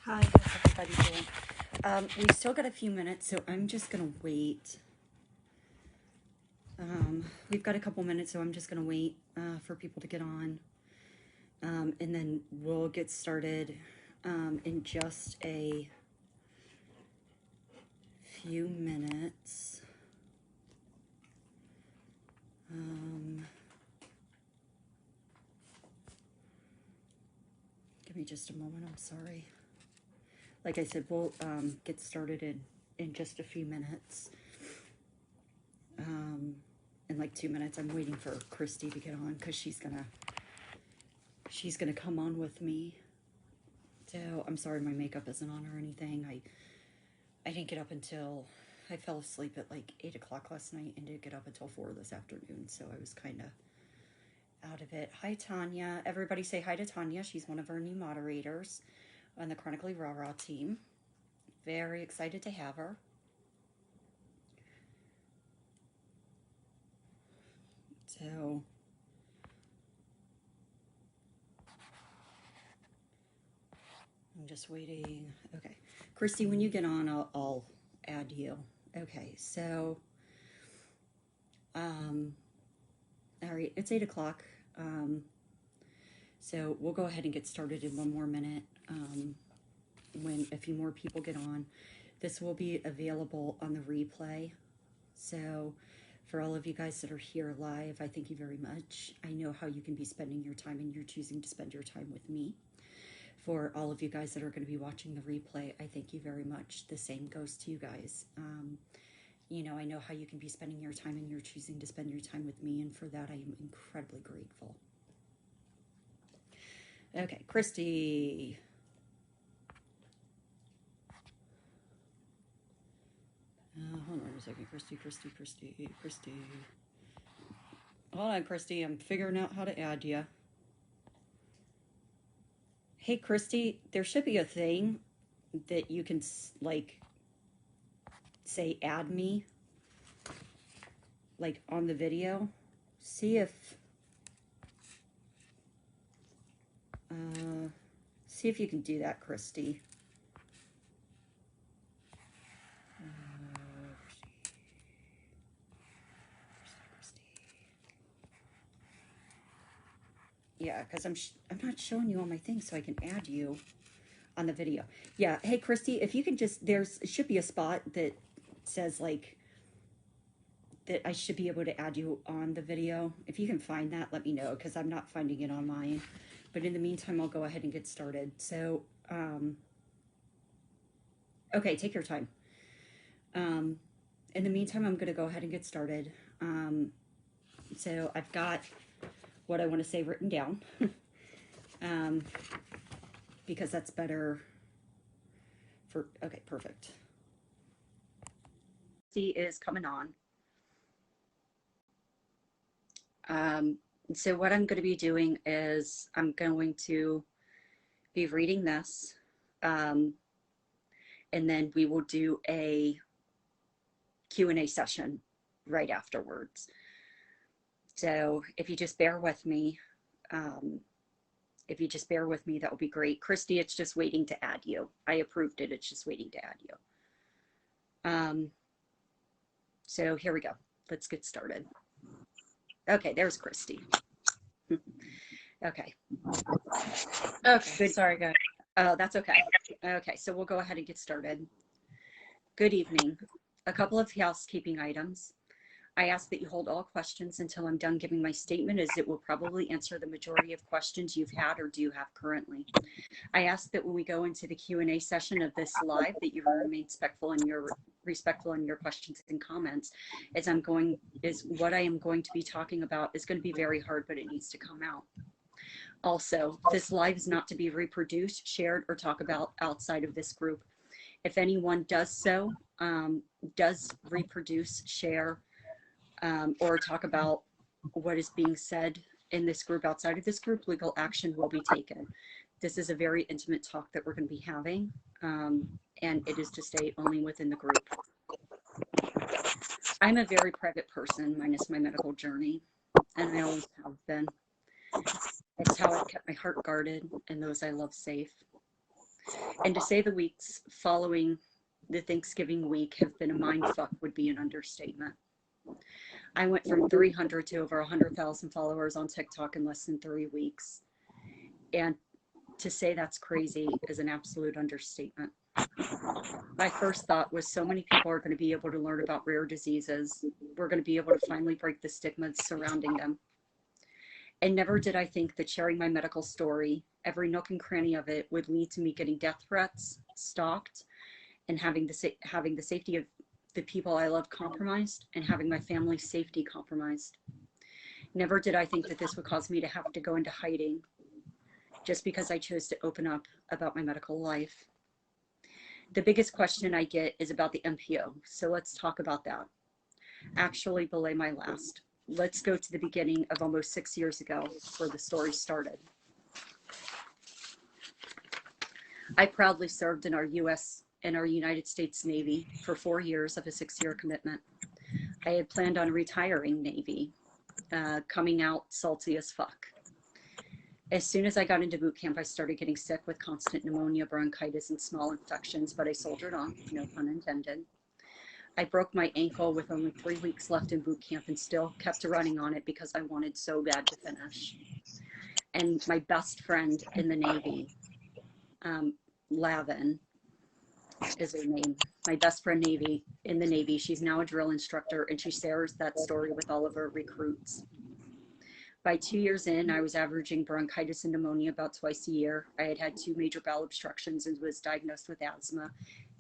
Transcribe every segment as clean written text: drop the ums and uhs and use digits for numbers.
Hi, how's everybody doing? We still got a few minutes, so I'm just gonna wait. We've got a couple minutes, so I'm just gonna wait for people to get on, and then we'll get started in just a few minutes. Give me just a moment. I'm sorry. Like I said, we'll get started in just a few minutes. In like 2 minutes, I'm waiting for Christy to get on because she's gonna come on with me. So I'm sorry my makeup isn't on or anything. I didn't get up until I fell asleep at like 8 o'clock last night and didn't get up until 4 this afternoon. So I was kind of out of it. Hi, Tanya. Everybody say hi to Tanya. She's one of our new moderators on the Chronically Raw Raw team. Very excited to have her. So I'm just waiting. Okay. Christy, when you get on, I'll add you. Okay, so all right, it's 8 o'clock. So we'll go ahead and get started in one more minute. When a few more people get on, this will be available on the replay. So for all of you guys that are here live, I thank you very much. I know how you can be spending your time, and you're choosing to spend your time with me. For all of you guys that are going to be watching the replay, I thank you very much. The same goes to you guys. You know, I know how you can be spending your time, and you're choosing to spend your time with me, and for that I am incredibly grateful. Okay, Christy. Hold on a second, Christy. Hold on, Christy, I'm figuring out how to add you. Hey, Christy, there should be a thing that you can, like, say add me, like, on the video. See if you can do that, Christy. Yeah, because I'm not showing you on my thing, so I can add you on the video. Yeah, hey, Christy, if you can just, it should be a spot that says, like, that I should be able to add you on the video. If you can find that, let me know, because I'm not finding it on mine. But in the meantime, I'll go ahead and get started. So, okay, take your time. In the meantime, I'm going to go ahead and get started. So I've got what I want to say written down, because that's better for, okay, perfect. C is coming on. So what I'm going to be doing is I'm going to be reading this, and then we will do a Q&A session right afterwards. So if you just bear with me, that would be great. Christy, it's just waiting to add you. I approved it. It's just waiting to add you. So here we go. Let's get started. Okay, there's Christy. Okay. Okay, good. Sorry, guys. Oh, that's okay. Okay, so we'll go ahead and get started. Good evening. A couple of housekeeping items. I ask that you hold all questions until I'm done giving my statement, as it will probably answer the majority of questions you've had or do have currently. I ask that when we go into the Q&A session of this live, that you remain respectful in your questions and comments, as what I am going to be talking about is going to be very hard, but it needs to come out. Also, this live is not to be reproduced, shared, or talked about outside of this group. If anyone does reproduce, share, or talk about what is being said in this group outside of this group, legal action will be taken. This is a very intimate talk that we're going to be having, and it is to stay only within the group. I'm a very private person, minus my medical journey, and I always have been. It's how I've kept my heart guarded and those I love safe. And to say the weeks following the Thanksgiving week have been a mind fuck would be an understatement. I went from 300 to over 100,000 followers on TikTok in less than 3 weeks. And to say that's crazy is an absolute understatement. My first thought was so many people are going to be able to learn about rare diseases. We're going to be able to finally break the stigmas surrounding them. And never did I think that sharing my medical story, every nook and cranny of it, would lead to me getting death threats, stalked, and having the safety of the people I love compromised, and having my family's safety compromised. Never did I think that this would cause me to have to go into hiding just because I chose to open up about my medical life. The biggest question I get is about the MPO, so let's talk about that. Actually, belay my last. Let's go to the beginning of almost 6 years ago, where the story started. I proudly served in our United States Navy for 4 years of a 6-year commitment. I had planned on retiring Navy, coming out salty as fuck. As soon as I got into boot camp, I started getting sick with constant pneumonia, bronchitis, and small infections, but I soldiered on, no pun intended. I broke my ankle with only 3 weeks left in boot camp and still kept running on it because I wanted so bad to finish. And my best friend in the Navy, Lavin is her name, my best friend in the Navy, she's now a drill instructor, and she shares that story with all of her recruits. By 2 years in, I was averaging bronchitis and pneumonia about twice a year. I had had 2 major bowel obstructions and was diagnosed with asthma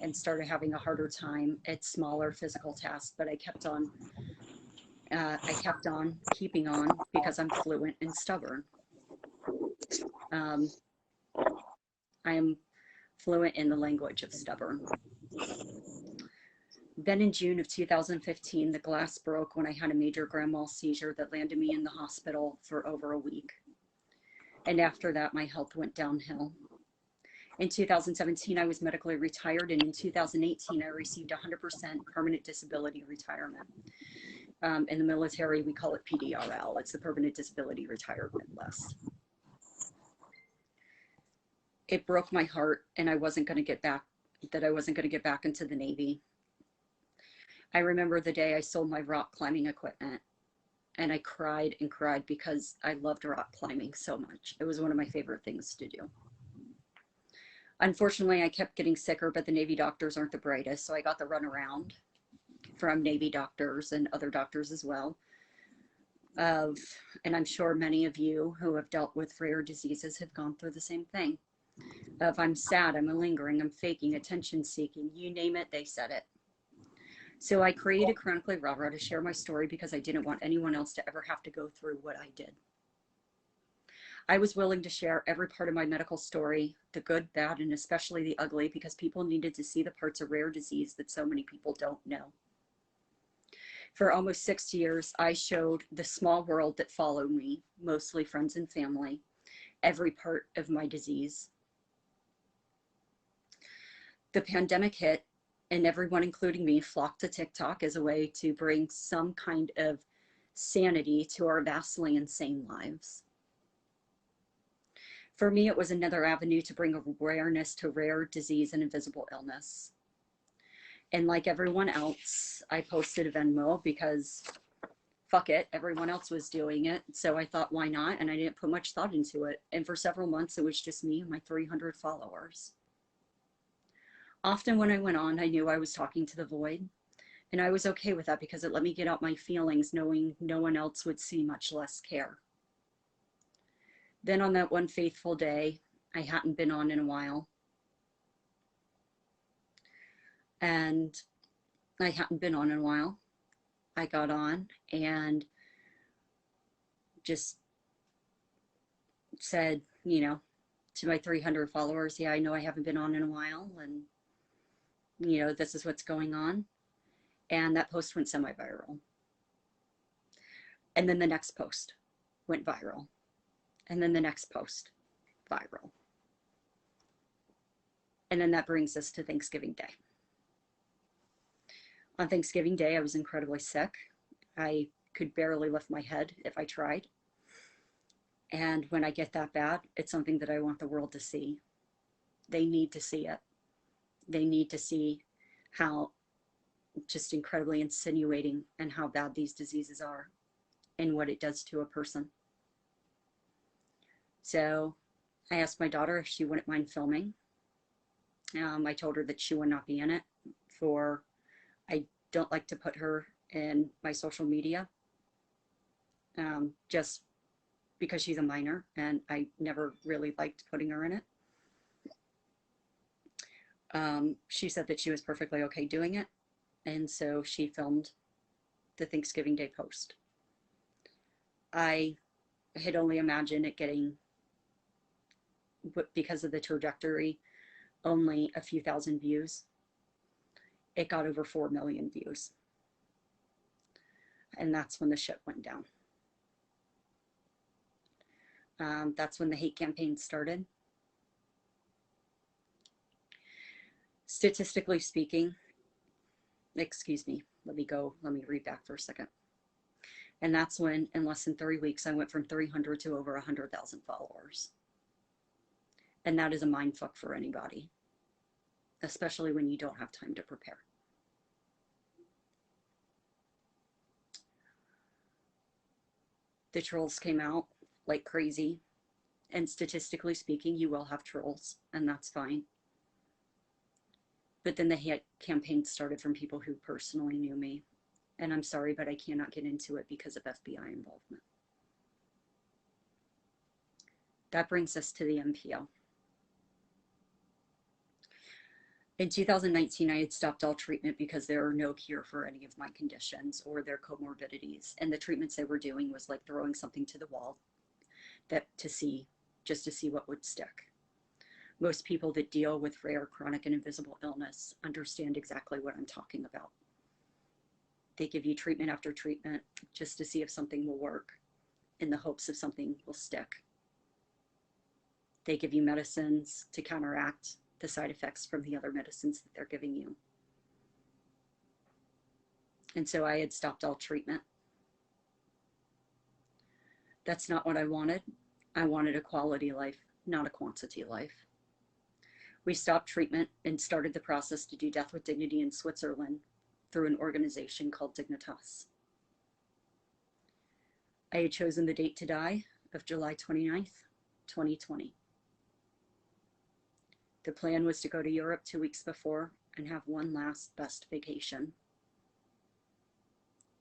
and started having a harder time at smaller physical tasks, but I kept on keeping on because I'm fluent and stubborn. I am fluent in the language of stubborn. Then in June of 2015, the glass broke when I had a major grand mal seizure that landed me in the hospital for over a week. And after that, my health went downhill. In 2017, I was medically retired, and in 2018, I received 100% permanent disability retirement. In the military, we call it PDRL. It's the Permanent Disability Retirement List. It broke my heart, and I wasn't going to get back into the Navy. I remember the day I sold my rock climbing equipment, and I cried and cried because I loved rock climbing so much. It was one of my favorite things to do. Unfortunately, I kept getting sicker, but the Navy doctors aren't the brightest, so I got the runaround from Navy doctors and other doctors as well. And I'm sure many of you who have dealt with rare diseases have gone through the same thing. Of I'm sad, I'm malingering, I'm faking, attention seeking, you name it, they said it. So I created Chronically Rah-Rah to share my story because I didn't want anyone else to ever have to go through what I did. I was willing to share every part of my medical story, the good, bad, and especially the ugly, because people needed to see the parts of rare disease that so many people don't know. For almost 6 years, I showed the small world that followed me, mostly friends and family, every part of my disease. The pandemic hit, and everyone, including me, flocked to TikTok as a way to bring some kind of sanity to our vastly insane lives. For me, it was another avenue to bring awareness to rare disease and invisible illness. And like everyone else, I posted a Venmo because fuck it, everyone else was doing it. So I thought, why not? And I didn't put much thought into it. And for several months, it was just me and my 300 followers. Often when I went on, I knew I was talking to the void, and I was okay with that because it let me get out my feelings, knowing no one else would see, much less care. Then on that one faithful day, I hadn't been on in a while. I got on and just said, to my 300 followers, yeah, I know I haven't been on in a while, and this is what's going on. And that post went semi-viral. And then the next post went viral. And then the next post, viral. And then that brings us to Thanksgiving Day. On Thanksgiving Day, I was incredibly sick. I could barely lift my head if I tried. And when I get that bad, it's something that I want the world to see. They need to see it. They need to see how just incredibly insinuating and how bad these diseases are and what it does to a person. So I asked my daughter if she wouldn't mind filming. I told her that she would not be in it for, I don't like to put her in my social media, just because she's a minor and I never really liked putting her in it. She said that she was perfectly okay doing it. And so she filmed the Thanksgiving Day post. I had only imagined it getting, because of the trajectory, only a few thousand views. It got over 4 million views. And that's when the shit went down. That's when the hate campaign started. Statistically speaking, excuse me, let me read back for a second. And that's when, in less than 3 weeks, I went from 300 to over 100,000 followers. And that is a mindfuck for anybody, especially when you don't have time to prepare. The trolls came out like crazy. And statistically speaking, you will have trolls, and that's fine. But then the hate campaign started from people who personally knew me. And I'm sorry, but I cannot get into it because of FBI involvement. That brings us to the MPO. In 2019, I had stopped all treatment because there are no cure for any of my conditions or their comorbidities. And the treatments they were doing was like throwing something to the wall just to see what would stick. Most people that deal with rare, chronic, and invisible illness understand exactly what I'm talking about. They give you treatment after treatment just to see if something will work in the hopes of something will stick. They give you medicines to counteract the side effects from the other medicines that they're giving you. And so I had stopped all treatment. That's not what I wanted. I wanted a quality life, not a quantity life. We stopped treatment and started the process to do Death with Dignity in Switzerland through an organization called Dignitas. I had chosen the date to die of July 29th, 2020. The plan was to go to Europe 2 weeks before and have one last best vacation,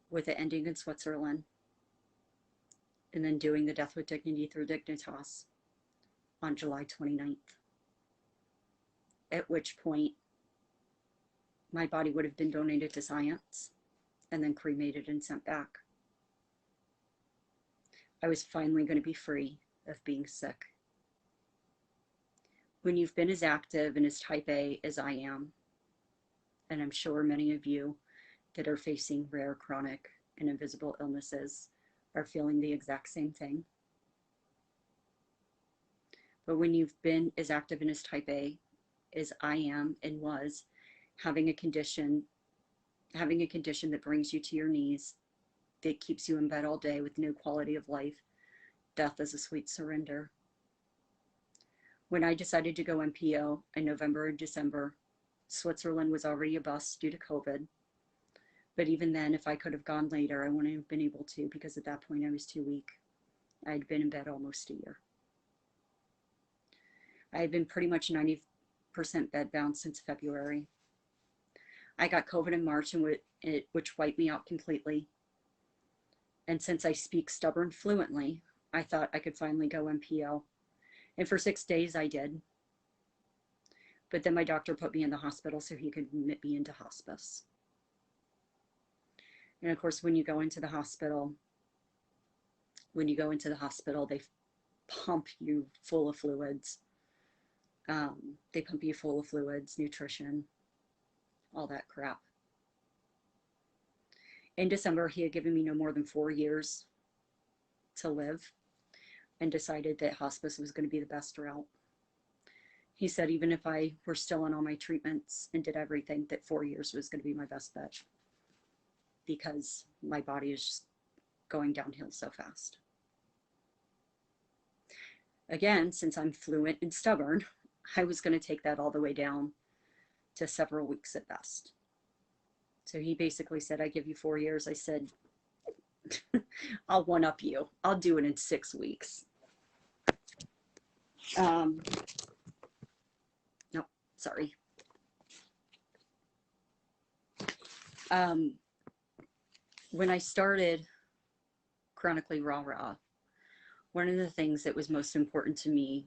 with it ending in Switzerland, and then doing the Death with Dignity through Dignitas on July 29th. At which point, my body would have been donated to science and then cremated and sent back. I was finally going to be free of being sick. When you've been as active and as type A as I am, and I'm sure many of you that are facing rare, chronic, and invisible illnesses are feeling the exact same thing. But when you've been as active and as type A as I am and was, having a condition that brings you to your knees, that keeps you in bed all day with no quality of life, death is a sweet surrender. When I decided to go MPO in November and December, Switzerland was already a bust due to COVID. But even then, if I could have gone later, I wouldn't have been able to, because at that point I was too weak. I'd been in bed almost a year. I had been pretty much 90% bedbound since February. I got COVID in March, which wiped me out completely. And since I speak stubborn fluently, I thought I could finally go MPO. And for 6 days I did. But then my doctor put me in the hospital so he could admit me into hospice. And of course, when you go into the hospital, they pump you full of fluids. They pump you full of fluids, nutrition, all that crap. In December, he had given me no more than 4 years to live and decided that hospice was going to be the best route. He said even if I were still on all my treatments and did everything, that 4 years was going to be my best bet, because my body is just going downhill so fast. Again, since I'm fluent and stubborn, I was going to take that all the way down to several weeks at best. So he basically said, I give you 4 years. I said, I'll one up you. I'll do it in 6 weeks. No, sorry. When I started Chronically Rah-Rah, one of the things that was most important to me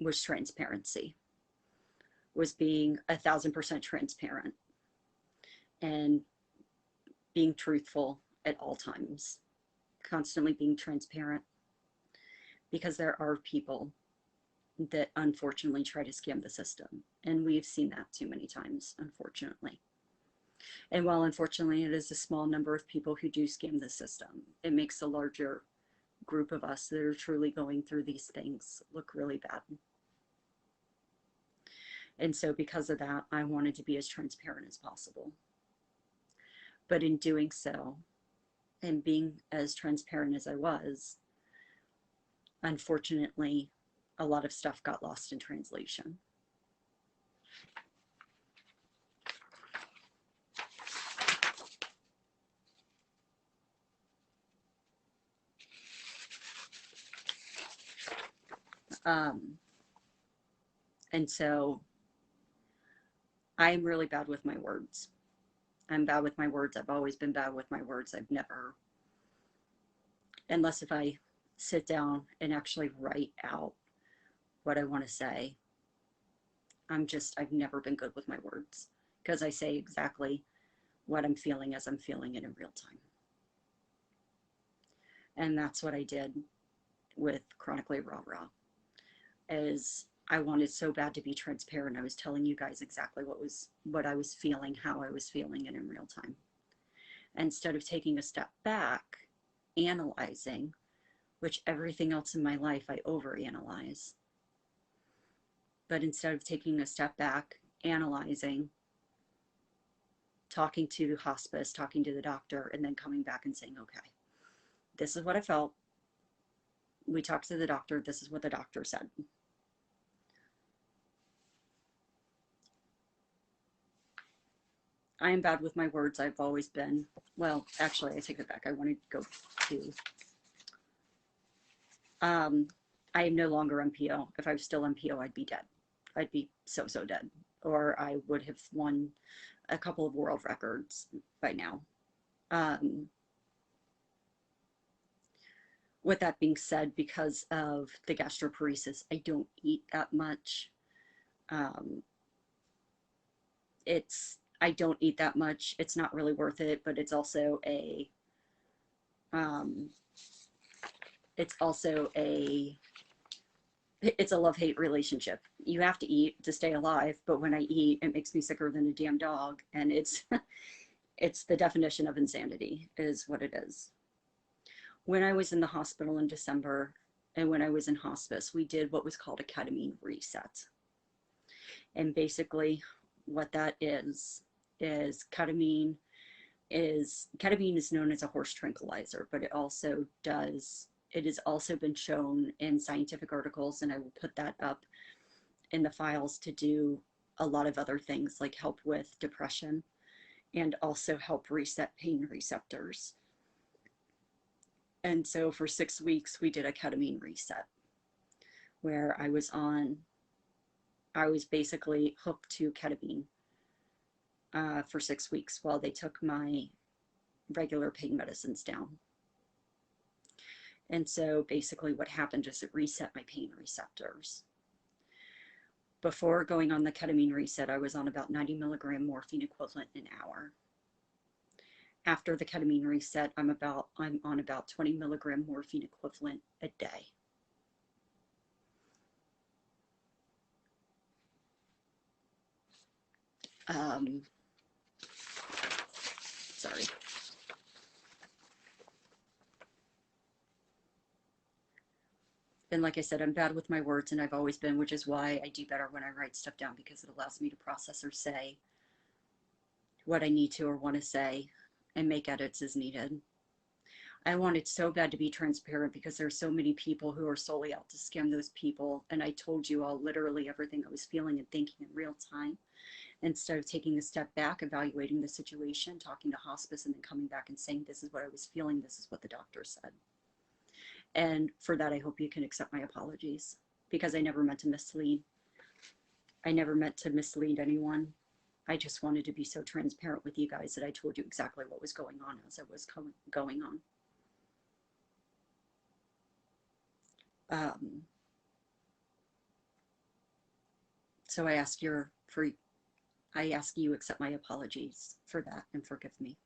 was transparency, was being 1,000% transparent and being truthful at all times, constantly being transparent, because there are people that unfortunately try to scam the system. And we've seen that too many times, unfortunately. And while unfortunately it is a small number of people who do scam the system, it makes a larger group of us that are truly going through these things look really bad. And so because of that, I wanted to be as transparent as possible. But in doing so, and being as transparent as I was, unfortunately, a lot of stuff got lost in translation. And so I'm really bad with my words. I'm bad with my words. I've always been bad with my words. I've never, unless if I sit down and actually write out what I want to say, I've never been good with my words, because I say exactly what I'm feeling as I'm feeling it in real time. And that's what I did with Chronically Rah-Rah, is I wanted so bad to be transparent. I was telling you guys exactly what I was feeling, how I was feeling it in real time. Instead of taking a step back, analyzing, which everything else in my life I overanalyze. But instead of taking a step back, analyzing, talking to the hospice, talking to the doctor, and then coming back and saying, okay, this is what I felt. We talked to the doctor. This is what the doctor said. I am bad with my words. I've always been. Well, actually, I take it back. I want to go to. I am no longer MPO. If I was still MPO, I'd be dead. I'd be so dead. Or I would have won a couple of world records by now. With that being said, because of the gastroparesis, I don't eat that much. I don't eat that much. It's not really worth it, but it's also a love-hate relationship. You have to eat to stay alive, but when I eat, it makes me sicker than a damn dog, and it's it's the definition of insanity, is what it is. When I was in the hospital in December, and when I was in hospice, we did what was called a ketamine reset. And basically what that is ketamine is known as a horse tranquilizer, but it has also been shown in scientific articles, and I will put that up in the files, to do a lot of other things, like help with depression and also help reset pain receptors. And so for 6 weeks, we did a ketamine reset, where I was basically hooked to ketamine for 6 weeks while they took my regular pain medicines down. And so basically what happened is it reset my pain receptors. Before going on the ketamine reset, I was on about 90 milligram morphine equivalent an hour. After the ketamine reset, I'm on about 20 milligram morphine equivalent a day. Sorry. And like I said, I'm bad with my words, and I've always been, which is why I do better when I write stuff down, because it allows me to process or say what I need to or want to say and make edits as needed. I wanted so bad to be transparent because there's so many people who are solely out to scam those people. And I told you all literally everything I was feeling and thinking in real time instead of taking a step back, evaluating the situation, talking to hospice, and then coming back and saying, this is what I was feeling, this is what the doctor said. And for that, I hope you can accept my apologies because I never meant to mislead. I never meant to mislead anyone. I just wanted to be so transparent with you guys that I told you exactly what was going on as it was going on. So I ask you accept my apologies for that and forgive me.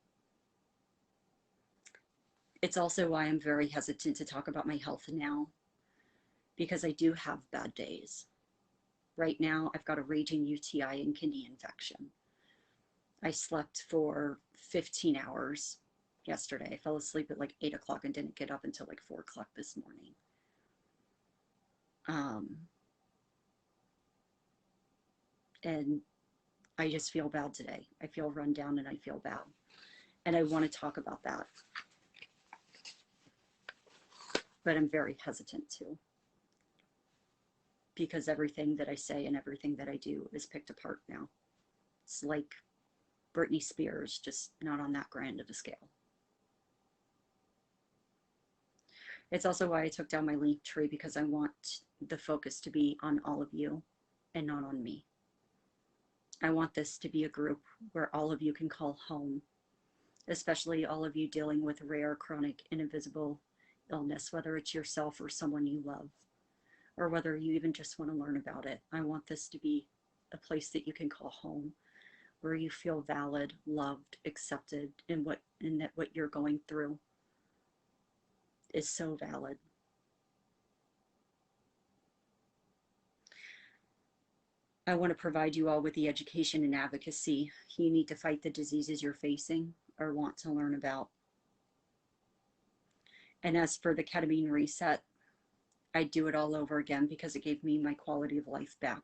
It's also why I'm very hesitant to talk about my health now, because I do have bad days. Right now, I've got a raging UTI and kidney infection. I slept for 15 hours yesterday. I fell asleep at like 8 o'clock and didn't get up until like 4 o'clock this morning. And I just feel bad today. I feel run down and I feel bad. And I want to talk about that. But I'm very hesitant to. Because everything that I say and everything that I do is picked apart now. It's like Britney Spears, just not on that grand of a scale. It's also why I took down my link tree, because I want the focus to be on all of you and not on me. I want this to be a group where all of you can call home, especially all of you dealing with rare, chronic, and invisible illness, whether it's yourself or someone you love, or whether you even just want to learn about it. I want this to be a place that you can call home, where you feel valid, loved, accepted, and that what you're going through is so valid. I want to provide you all with the education and advocacy you need to fight the diseases you're facing or want to learn about. And as for the ketamine reset, I'd do it all over again because it gave me my quality of life back.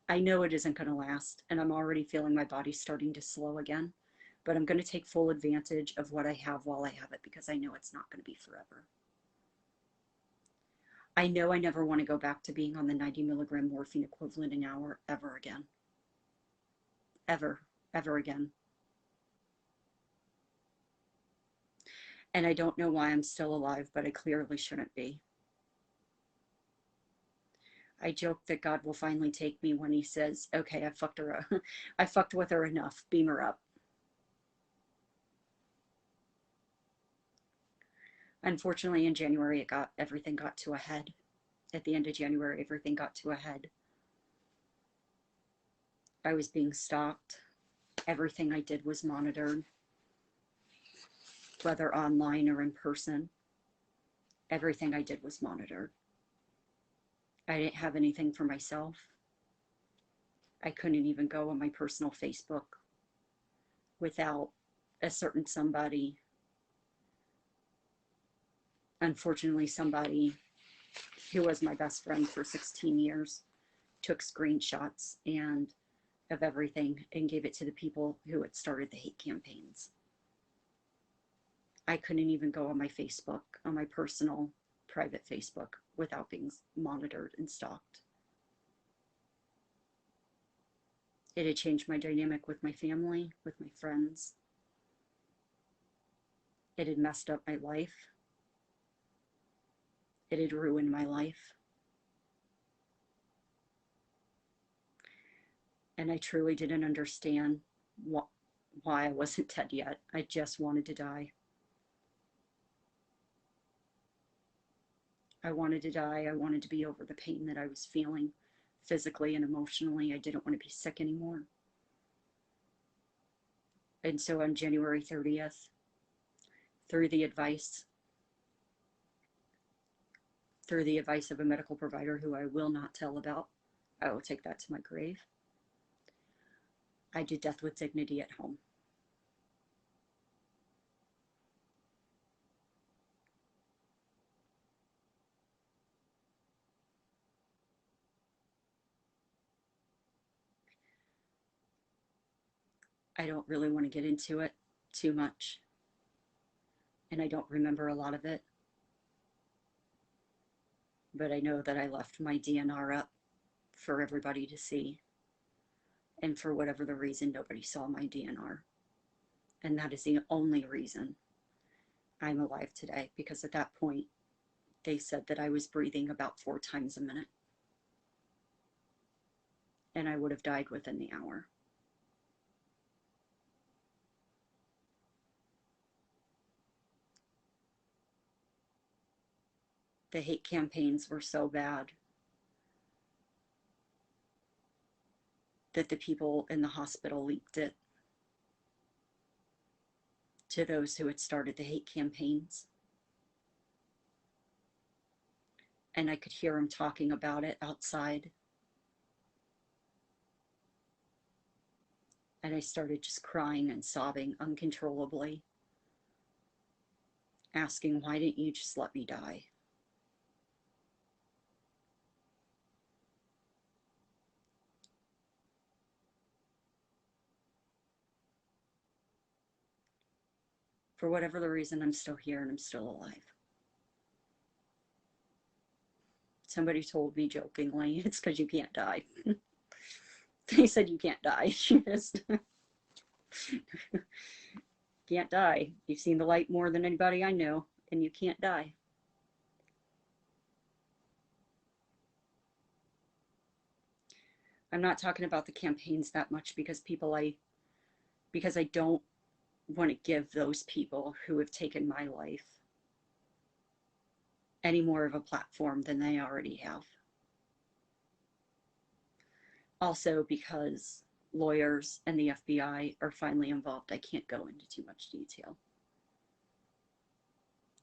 I know it isn't going to last, and I'm already feeling my body starting to slow again, but I'm going to take full advantage of what I have while I have it, because I know it's not going to be forever. I know I never want to go back to being on the 90 milligram morphine equivalent an hour ever again. Ever again. And I don't know why I'm still alive, but I clearly shouldn't be. I joke that God will finally take me when he says, okay, I fucked her up. I fucked with her enough, beam her up. Unfortunately, in January, everything got to a head. At the end of January, everything got to a head. I was being stalked. Everything I did was monitored, whether online or in person. Everything I did was monitored. I didn't have anything for myself. I couldn't even go on my personal Facebook without a certain somebody. Unfortunately, somebody who was my best friend for 16 years took screenshots of everything and gave it to the people who had started the hate campaigns. I couldn't even go on my Facebook, on my personal private Facebook, without being monitored and stalked. It had changed my dynamic with my family, with my friends. It had messed up my life. It had ruined my life. And I truly didn't understand why I wasn't dead yet. I just wanted to die. I wanted to die. I wanted to be over the pain that I was feeling physically and emotionally. I didn't want to be sick anymore. And so on January 30th, through the advice of a medical provider who I will not tell about, I will take that to my grave, I did death with dignity at home. I don't really want to get into it too much. and I don't remember a lot of it. But I know that I left my DNR up for everybody to see. And for whatever the reason, nobody saw my DNR. And that is the only reason I'm alive today, because at that point, they said that I was breathing about 4 times a minute. And I would have died within the hour. The hate campaigns were so bad that the people in the hospital leaked it to those who had started the hate campaigns. And I could hear them talking about it outside. And I started just crying and sobbing uncontrollably, asking, why didn't you just let me die? For whatever the reason, I'm still here and I'm still alive. Somebody told me jokingly, it's because you can't die. They said you can't die. You just can't die. You've seen the light more than anybody I know, and you can't die. I'm not talking about the campaigns that much because I don't want to give those people who have taken my life any more of a platform than they already have. Also because lawyers and the FBI are finally involved, I can't go into too much detail.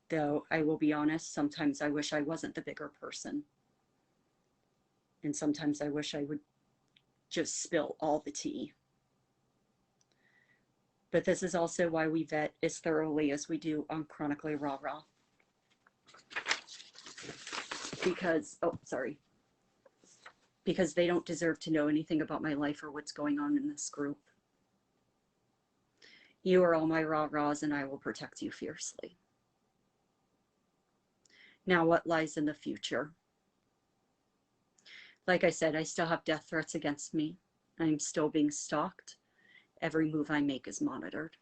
Though I will be honest, sometimes I wish I wasn't the bigger person. And sometimes I wish I would just spill all the tea. But this is also why we vet as thoroughly as we do on Chronically Raw Raw. Because they don't deserve to know anything about my life or what's going on in this group. You are all my raw raws, and I will protect you fiercely. Now, what lies in the future? Like I said, I still have death threats against me. I'm still being stalked. Every move I make is monitored.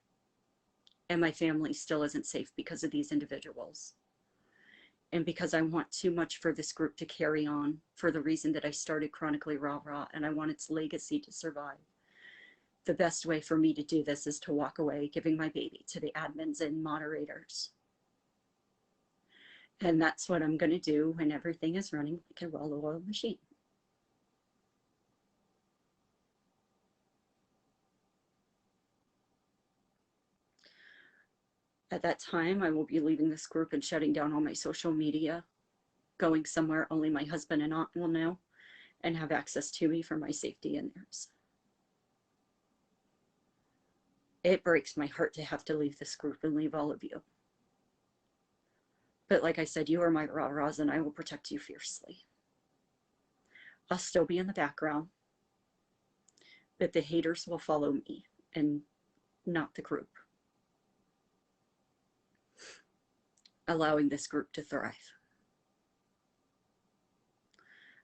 And my family still isn't safe because of these individuals. And because I want too much for this group to carry on, for the reason that I started Chronically Raw Raw, and I want its legacy to survive. The best way for me to do this is to walk away, giving my baby to the admins and moderators. And that's what I'm going to do when everything is running like a well-oiled machine. At that time, I will be leaving this group and shutting down all my social media, going somewhere only my husband and aunt will know and have access to me for my safety and theirs. It breaks my heart to have to leave this group and leave all of you. But like I said, you are my raw raws, and I will protect you fiercely. I'll still be in the background, but the haters will follow me and not the group, allowing this group to thrive.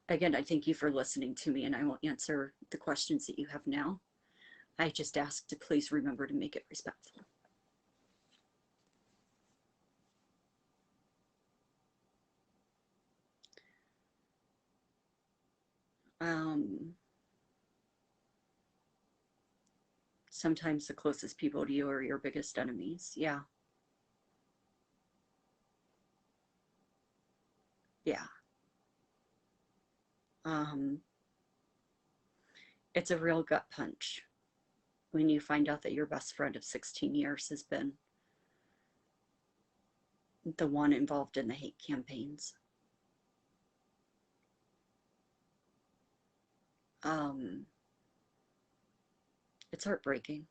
Again, I thank you for listening to me, and I will answer the questions that you have now. I just ask to please remember to make it respectful. Sometimes the closest people to you are your biggest enemies. Yeah. Yeah. It's a real gut punch when you find out that your best friend of 16 years has been the one involved in the hate campaigns. It's heartbreaking.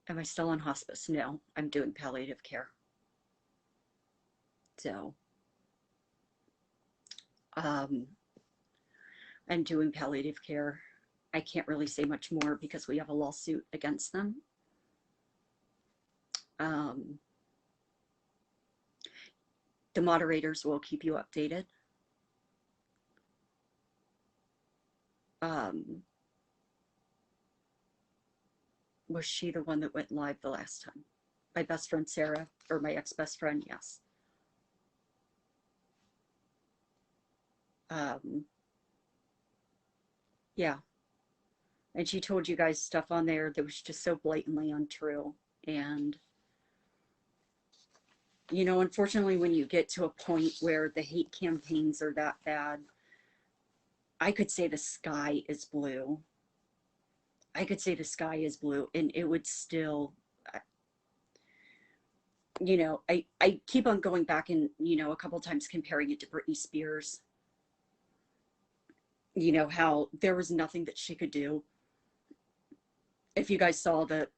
Am I still on hospice? No, I'm doing palliative care. So, I'm doing palliative care. I can't really say much more because we have a lawsuit against them. Um, the moderators will keep you updated. Was she the one that went live the last time? My best friend Sarah, or my ex-best friend? Yes. Yeah. And she told you guys stuff on there that was just so blatantly untrue. And, you know, unfortunately, when you get to a point where the hate campaigns are that bad, I could say the sky is blue. I could say the sky is blue, and it would still, you know, I keep on going back and, you know, a couple times comparing it to Britney Spears. You know, how there was nothing that she could do. If you guys saw the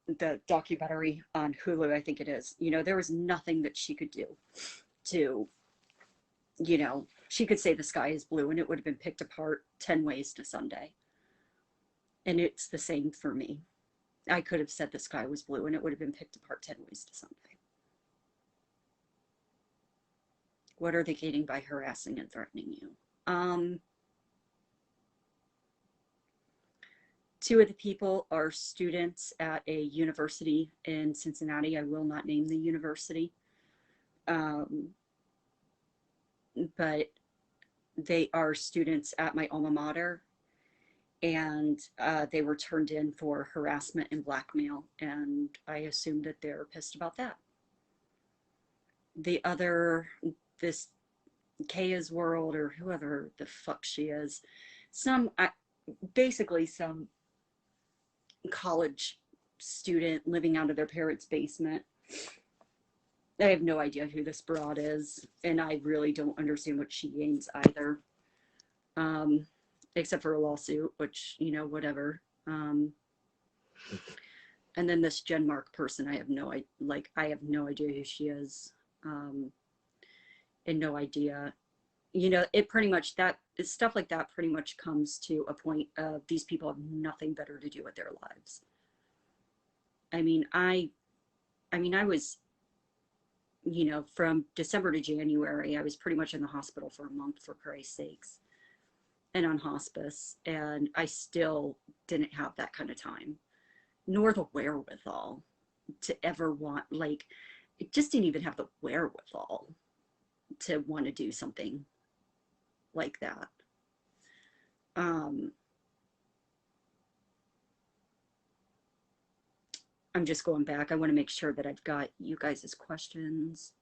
documentary on Hulu, I think it is, you know, there was nothing that she could do to, you know, she could say the sky is blue and it would have been picked apart 10 ways to Sunday. And it's the same for me. I could have said the sky was blue and it would have been picked apart 10 ways to Sunday. What are they gaining by harassing and threatening you? Two of the people are students at a university in Cincinnati. I will not name the university. But they are students at my alma mater, and they were turned in for harassment and blackmail, and I assume that they're pissed about that. The other, this Kaya's World, or whoever the fuck she is, basically some college student living out of their parents' basement. I have no idea who this broad is, and I really don't understand what she gains either. Except for a lawsuit, which, you know, whatever. And then this Jen Mark person, I have no idea who she is, and no idea. You know, it pretty much, that stuff like that pretty much comes to a point of these people have nothing better to do with their lives. I mean, I was, you know, from December to January, I was pretty much in the hospital for a month, for Christ's sakes, and on hospice, and I still didn't have that kind of time, nor the wherewithal to ever want, like, it just didn't even have the wherewithal to want to do something like that. I'm just going back. I want to make sure that I've got you guys' questions.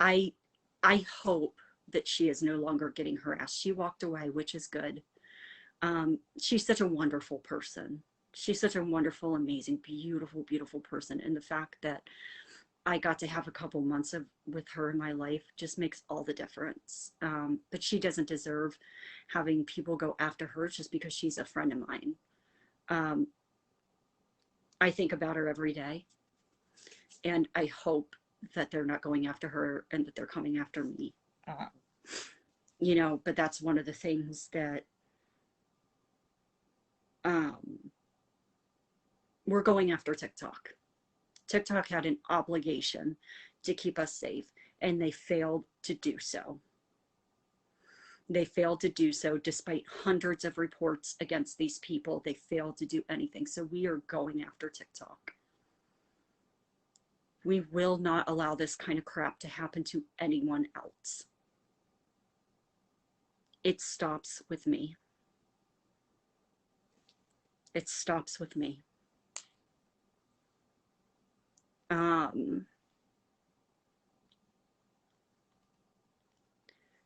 I hope that she is no longer getting harassed. She walked away, which is good. She's such a wonderful person. She's such a wonderful, amazing, beautiful, beautiful person. And the fact that I got to have a couple months with her in my life just makes all the difference. But she doesn't deserve having people go after her just because she's a friend of mine. I think about her every day, and I hope that they're not going after her and that they're coming after me. You know, but that's one of the things that we're going after TikTok. TikTok had an obligation to keep us safe, and they failed to do so. They failed to do so despite hundreds of reports against these people. They failed to do anything. So we are going after TikTok. We will not allow this kind of crap to happen to anyone else. It stops with me. It stops with me.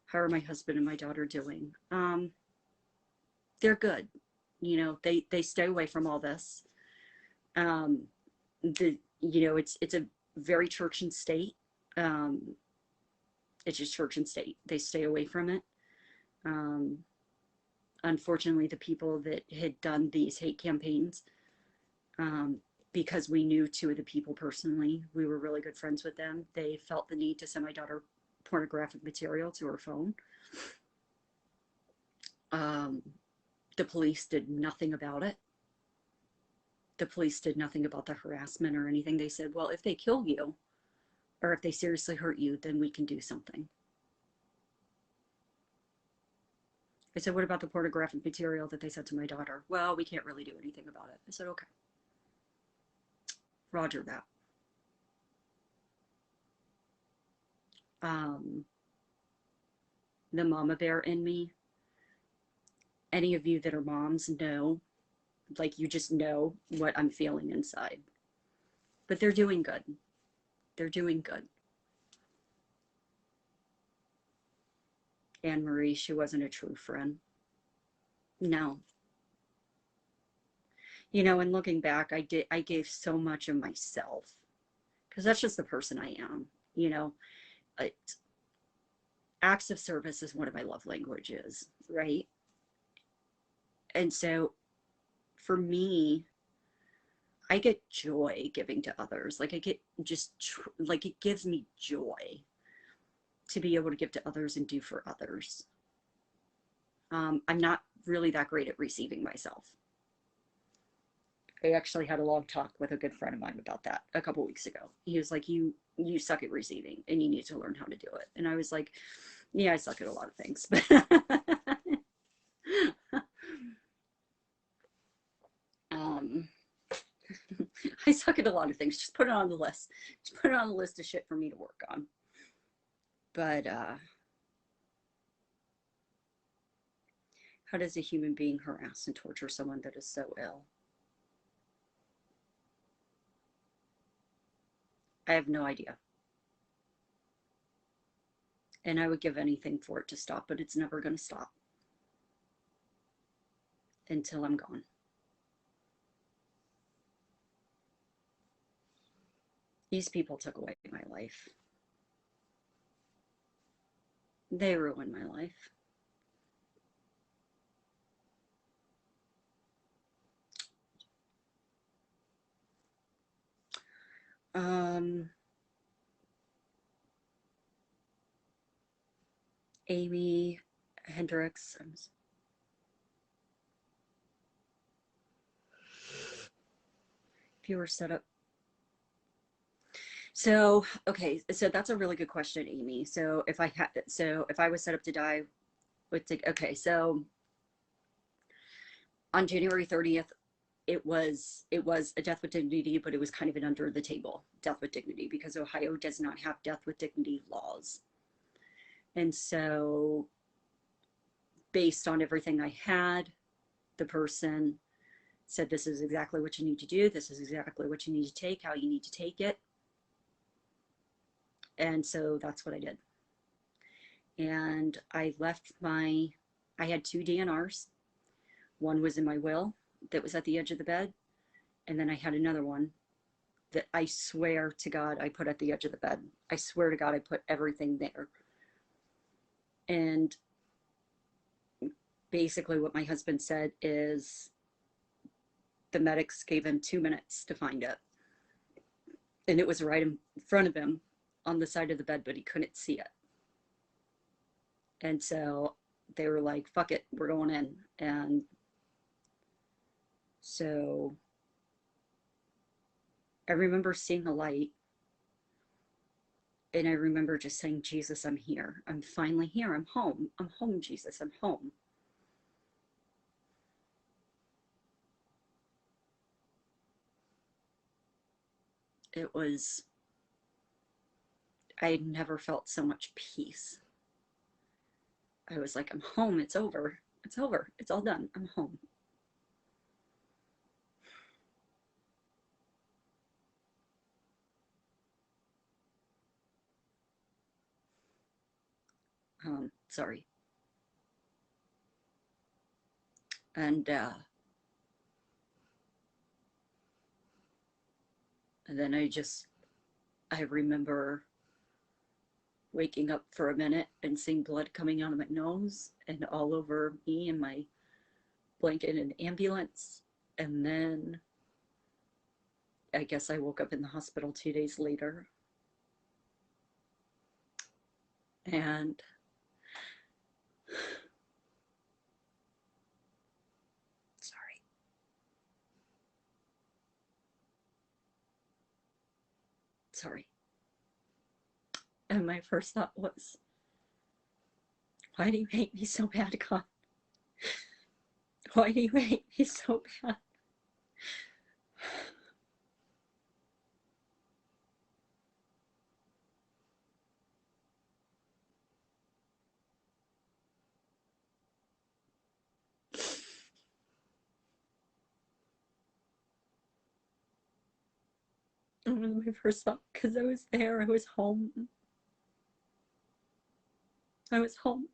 How are my husband and my daughter doing? They're good. You know, they stay away from all this. You know, it's a very church and state. It's just church and state. They stay away from it. Unfortunately, the people that had done these hate campaigns, because we knew two of the people personally, we were really good friends with them. They felt the need to send my daughter pornographic material to her phone. The police did nothing about it. The police did nothing about the harassment or anything. They said, well, if they kill you or if they seriously hurt you, then we can do something. I said, what about the pornographic material that they said to my daughter? Well, we can't really do anything about it. I said, okay. Roger that. The mama bear in me, any of you that are moms know, like you just know what I'm feeling inside. But they're doing good. They're doing good. Anne Marie, she wasn't a true friend. No. You know, and looking back, I gave so much of myself because that's just the person I am. You know, acts of service is one of my love languages, right? And so for me, I get joy giving to others. Like I get just like it gives me joy to be able to give to others and do for others. I'm not really that great at receiving myself. I actually had a long talk with a good friend of mine about that a couple weeks ago. He was like, you suck at receiving and you need to learn how to do it. And I was like, yeah, I suck at a lot of things. I suck at a lot of things. Just put it on the list. Just put it on the list of shit for me to work on. But how does a human being harass and torture someone that is so ill? I have no idea. And I would give anything for it to stop, but it's never going to stop until I'm gone. These people took away my life. They ruined my life. Amy Hendricks. If you were set up. So, okay, so that's a really good question, Amy. So if I was set up to die, okay, so on January 30th, it was a death with dignity, but it was kind of an under the table death with dignity because Ohio does not have death with dignity laws. And so based on everything I had, the person said, this is exactly what you need to do. This is exactly what you need to take, how you need to take it. And so that's what I did. And I had 2 DNRs. One was in my will that was at the edge of the bed. And then I had another one that I swear to God I put at the edge of the bed. I swear to God I put everything there. And basically what my husband said is the medics gave him 2 minutes to find it. And it was right in front of him on the side of the bed, but he couldn't see it. And so they were like, fuck it, we're going in. And so I remember seeing a light. And I remember just saying, Jesus, I'm here. I'm finally here. I'm home. I'm home, Jesus. I'm home. It was, I had never felt so much peace. I was like, I'm home. It's over. It's over. It's all done. I'm home. Sorry. And then I remember waking up for a minute and seeing blood coming out of my nose and all over me and my blanket in an ambulance. And then I guess I woke up in the hospital 2 days later. And sorry. Sorry. And my first thought was, why do you hate me so bad, God? Why do you hate me so bad? And it was my first thought because I was there. I was home. I was home.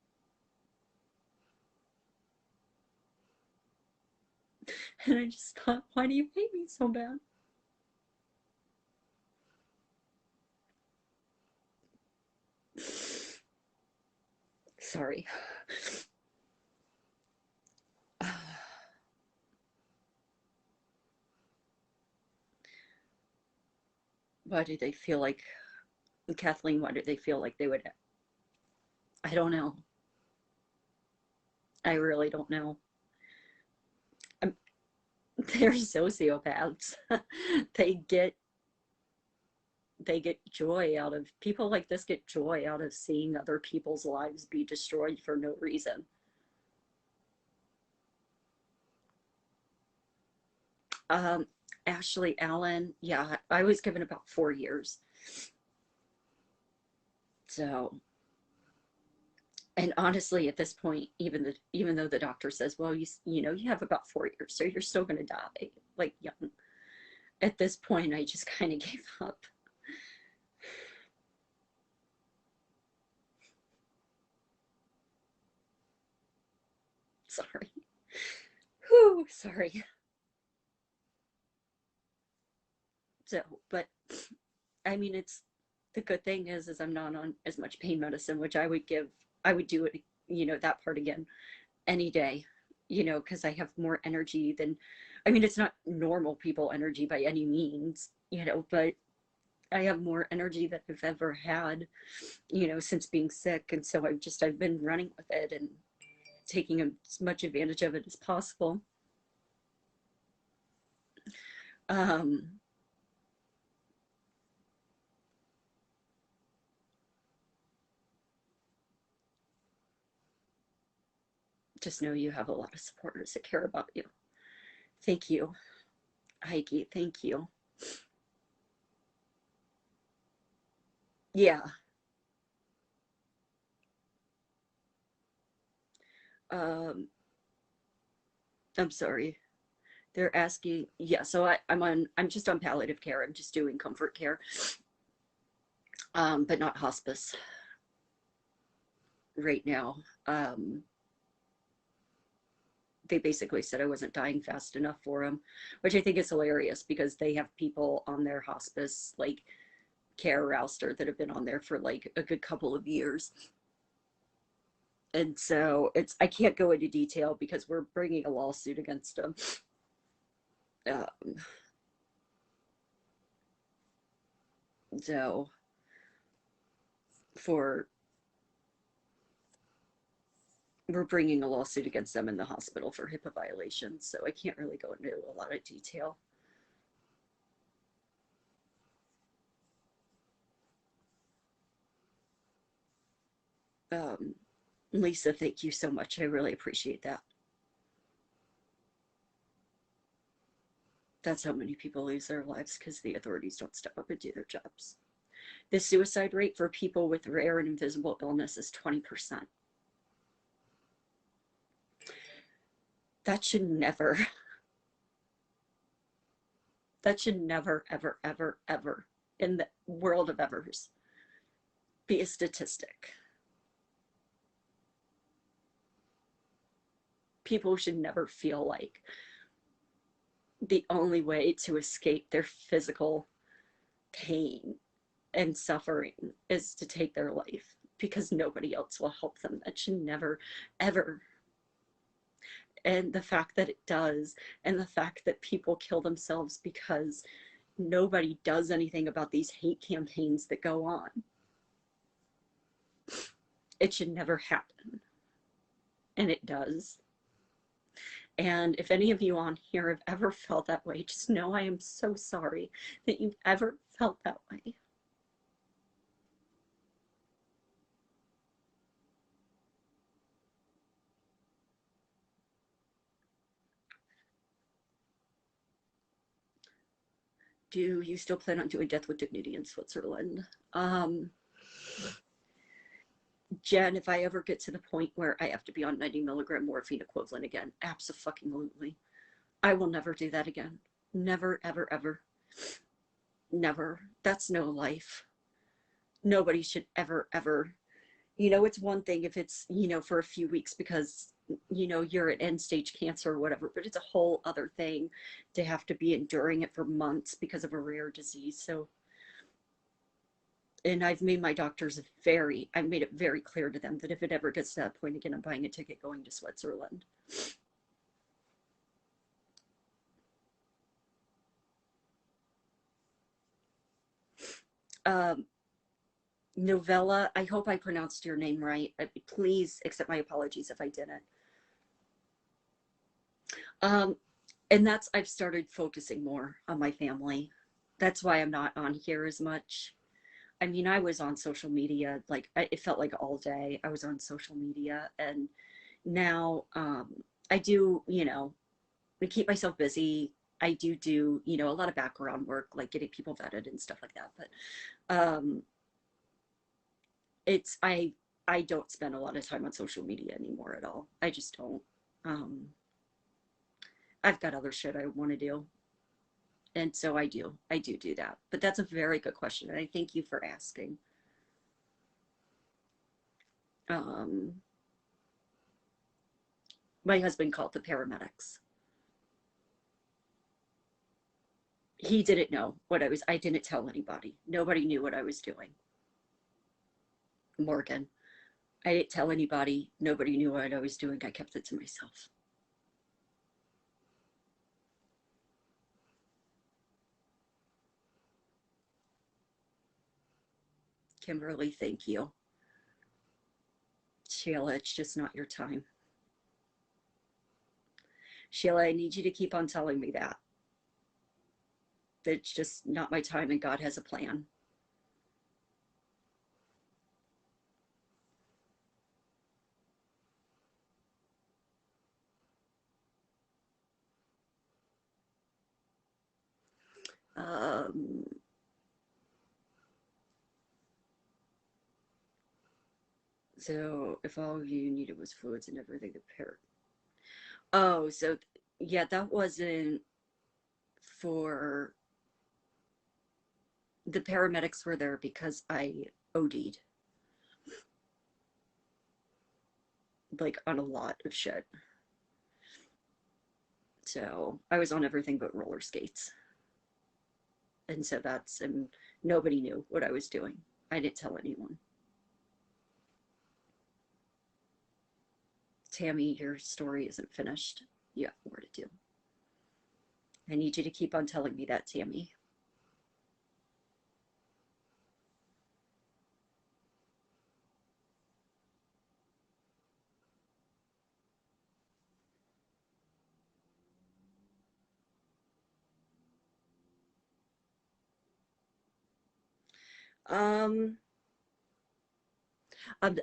And I just thought, why do you hate me so bad? Sorry. Why do they feel like, Kathleen, why do they feel like they would? I don't know. I really don't know. They're sociopaths. they get joy out of, people like this get joy out of seeing other people's lives be destroyed for no reason. Ashley Allen, yeah, I was given about 4 years. So, and honestly, at this point, even though the doctor says, well, you have about 4 years, so you're still going to die, like young. At this point, I just kind of gave up. Sorry. Whew, sorry. So, but I mean, it's, the good thing is I'm not on as much pain medicine, which I would do it, that part again any day, because I have more energy than, I mean, it's not normal people energy by any means, but I have more energy than I've ever had, since being sick. And so I've been running with it and taking as much advantage of it as possible. Just know you have a lot of supporters that care about you. Thank you, Heike. Thank you. Yeah. Um, I'm sorry. They're asking, yeah, so I'm just on palliative care. I'm just doing comfort care, but not hospice right now. They basically said I wasn't dying fast enough for them, which I think is hilarious because they have people on their hospice, like care rouster, that have been on there for like a good couple of years. And so I can't go into detail because we're bringing a lawsuit against them. So for we're bringing a lawsuit against them in the hospital for HIPAA violations, so I can't really go into a lot of detail. Um, Lisa, thank you so much. I really appreciate that. That's how many people lose their lives because the authorities don't step up and do their jobs. The suicide rate for people with rare and invisible illness is 20%. That should never, ever, ever, ever in the world of evers be a statistic. People should never feel like the only way to escape their physical pain and suffering is to take their life because nobody else will help them. That should never, ever. And the fact that it does, and the fact that people kill themselves because nobody does anything about these hate campaigns that go on. It should never happen. And it does. And if any of you on here have ever felt that way, just know I am so sorry that you've ever felt that way. Do you still plan on doing Death with Dignity in Switzerland? Jen, if I ever get to the point where I have to be on 90 milligram morphine equivalent again, abso-fucking-lutely. I will never do that again. Never, ever, ever. Never. That's no life. Nobody should ever, ever. It's one thing if it's, for a few weeks because, you're at end stage cancer or whatever, but it's a whole other thing to have to be enduring it for months because of a rare disease. So, and I've made my doctors I've made it very clear to them that if it ever gets to that point again, I'm buying a ticket going to Switzerland. Novella, I hope I pronounced your name right. Please accept my apologies if I didn't. And I've started focusing more on my family. That's why I'm not on here as much. I mean, I was on social media, like it felt like all day I was on social media. And now I do, I keep myself busy. I do, a lot of background work, like getting people vetted and stuff like that. But I don't spend a lot of time on social media anymore at all. I just don't. I've got other shit I want to do. And so I do that. But that's a very good question. And I thank you for asking. My husband called the paramedics. He didn't know I didn't tell anybody. Nobody knew what I was doing. Morgan. I didn't tell anybody. Nobody knew what I was doing. I kept it to myself. Kimberly, thank you. Sheila, it's just not your time. Sheila, I need you to keep on telling me that. It's just not my time and God has a plan. So if all you needed was fluids and everything to pair. Oh, so yeah, that wasn't for the paramedics were there because I OD'd. Like on a lot of shit. So I was on everything but roller skates. And so and nobody knew what I was doing. I didn't tell anyone. Tammy, your story isn't finished. You have more to do. I need you to keep on telling me that, Tammy.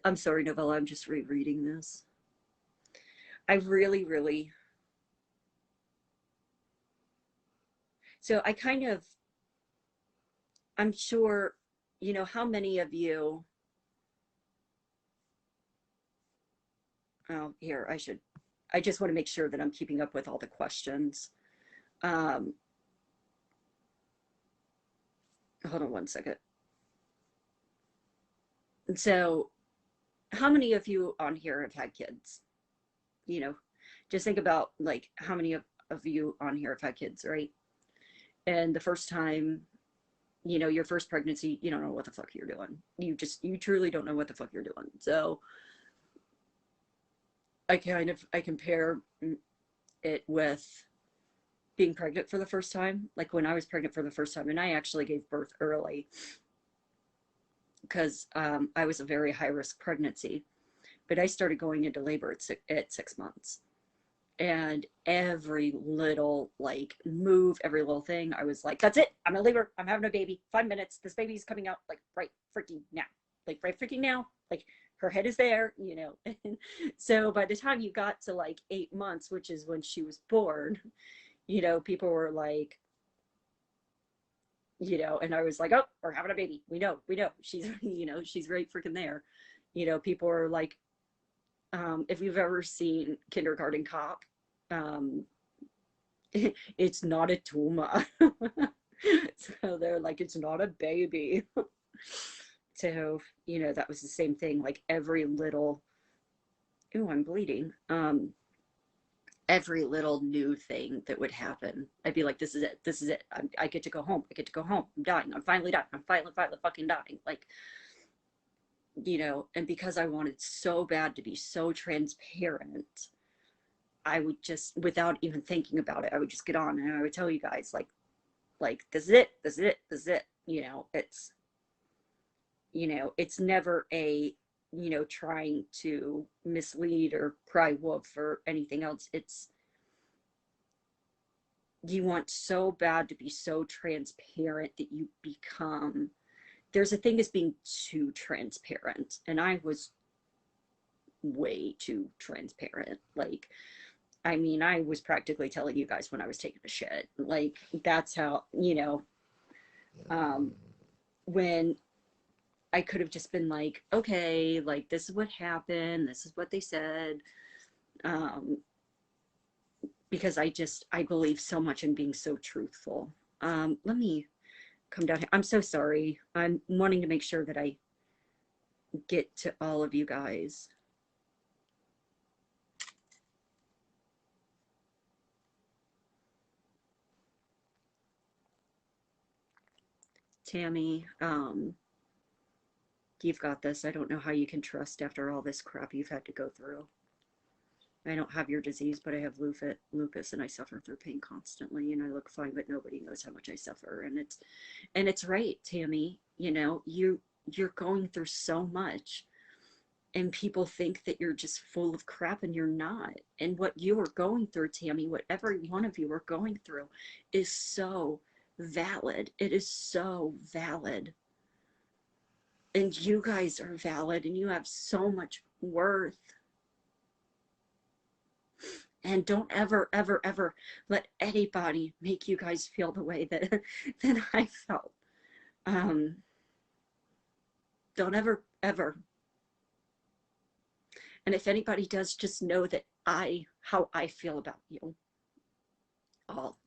I'm sorry, Novella. I'm just rereading this. I really. So I'm sure, how many of you. Oh, here, I just want to make sure that I'm keeping up with all the questions. Hold on one second. And so, how many of you on here have had kids? Just think about like how many of you on here have had kids, right? And the first time, your first pregnancy, you don't know what the fuck you're doing. You truly don't know what the fuck you're doing. So I compare it with being pregnant for the first time. Like when I was pregnant for the first time, and I actually gave birth early. because I was a very high risk pregnancy, but I started going into labor at 6 months. And every little like move, every little thing, I was like, that's it. I'm in labor. I'm having a baby. 5 minutes. This baby's coming out like right freaking now. Like right freaking now. Like her head is there, you know. And so by the time you got to like 8 months, which is when she was born, you know, people were like, you know, and I was like, oh, we're having a baby. We know. She's, you know, she's right freaking there. You know, people are like, if you've ever seen Kindergarten Cop, um, it's not a tumor. So they're like, it's not a baby. So, you know, that was the same thing. Like every little, oh, I'm bleeding. Every little new thing that would happen, I'd be like, this is it. This is it. I get to go home. I get to go home. I'm dying. I'm finally dying. I'm finally fucking dying. Like, you know, and because I wanted so bad to be so transparent, I would just, without even thinking about it, I would just get on and I would tell you guys, like this is it, this is it, this is it. You know, it's never a, you know, trying to mislead or cry wolf or anything else. It's, you want so bad to be so transparent that you become, there's a thing as being too transparent, and I was way too transparent. Like, I mean, I was practically telling you guys when I was taking a shit. Like, that's how, you know, um, when I could have just been like, okay, like, this is what happened. This is what they said. Um, because I believe so much in being so truthful. Let me come down here. I'm so sorry. I'm wanting to make sure that I get to all of you guys. Tammy, you've got this. I don't know how you can trust after all this crap you've had to go through. I don't have your disease, but I have lupus, and I suffer through pain constantly, and I look fine, but nobody knows how much I suffer. And it's right, Tammy. You know, you're going through so much, and people think that you're just full of crap, and you're not. And what you are going through, Tammy, what every one of you are going through, is so valid. It is so valid. And you guys are valid, and you have so much worth. And don't ever, ever, ever let anybody make you guys feel the way that that I felt. Um, don't ever, ever. And if anybody does, just know that how I feel about you all,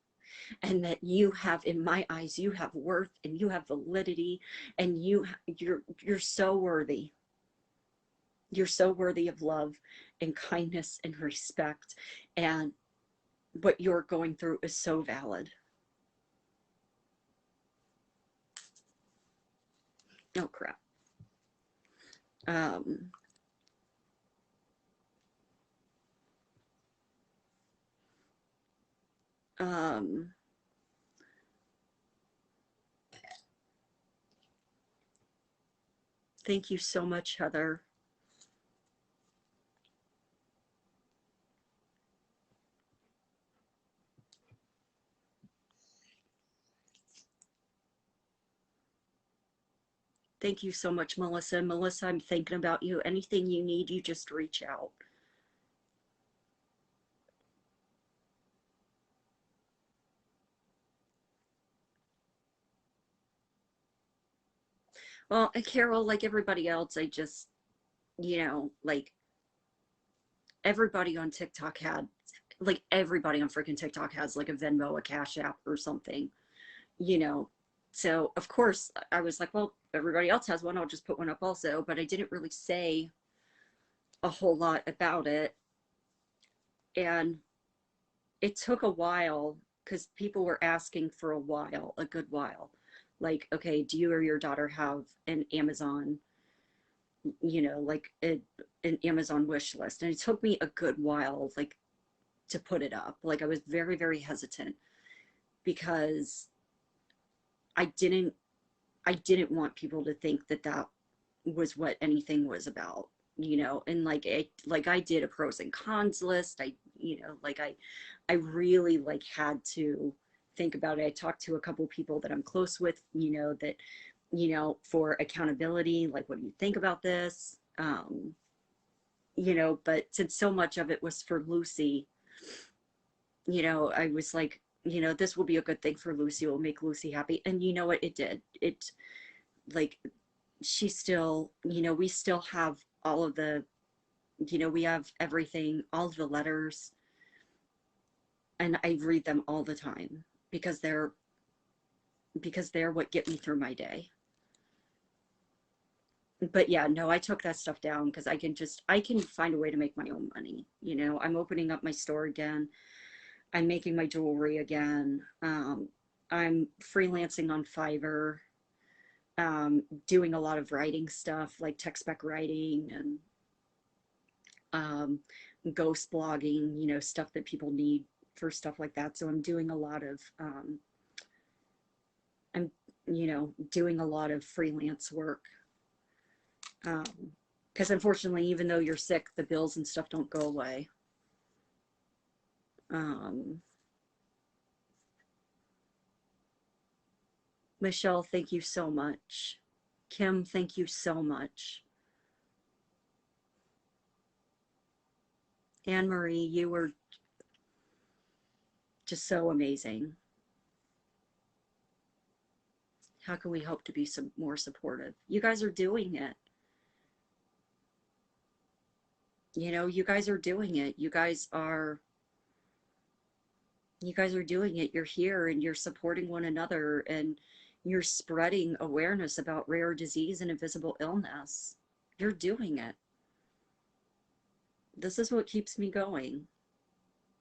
and that you have, in my eyes, you have worth and you have validity, and you're so worthy. You're so worthy of love and kindness and respect, and what you're going through is so valid. Oh crap. Um, um, thank you so much, Heather. Thank you so much, Melissa. Melissa, I'm thinking about you. Anything you need, you just reach out. Well, and Carol, like everybody else, I just, you know, like everybody on TikTok had, like everybody on freaking TikTok has like a Venmo, a Cash App or something, you know. So of course I was like, well, everybody else has one. I'll just put one up also. But I didn't really say a whole lot about it. And it took a while because people were asking for a while, a good while. Like, okay, do you or your daughter have an Amazon, you know, like an Amazon wish list? And it took me a good while, like, to put it up. Like, I was very, very hesitant because I didn't want people to think that was what anything was about, you know. And like I did a pros and cons list. I, you know, like I really like had to think about it. I talked to a couple people that I'm close with, you know, that, you know, for accountability, like, what do you think about this? You know, but since so much of it was for Lucy, you know, I was like, you know, this will be a good thing for Lucy. It will make Lucy happy. And you know what? It did. It, like, she still, you know, we still have all of the, you know, we have everything, all of the letters, and I read them all the time because they're what get me through my day. But yeah, no, I took that stuff down because I can find a way to make my own money. You know, I'm opening up my store again. I'm making my jewelry again. I'm freelancing on Fiverr, doing a lot of writing stuff like tech spec writing and um, ghost blogging, you know, stuff that people need for stuff like that. So I'm doing a lot of, I'm, you know, doing a lot of freelance work. Because unfortunately, even though you're sick, the bills and stuff don't go away. Um, Michelle, thank you so much. Kim, thank you so much. Anne Marie, you were just so amazing. How can we hope to be some more supportive? You guys are doing it. You know, you guys are doing it. You guys are doing it. You're here and you're supporting one another and you're spreading awareness about rare disease and invisible illness. You're doing it. This is what keeps me going.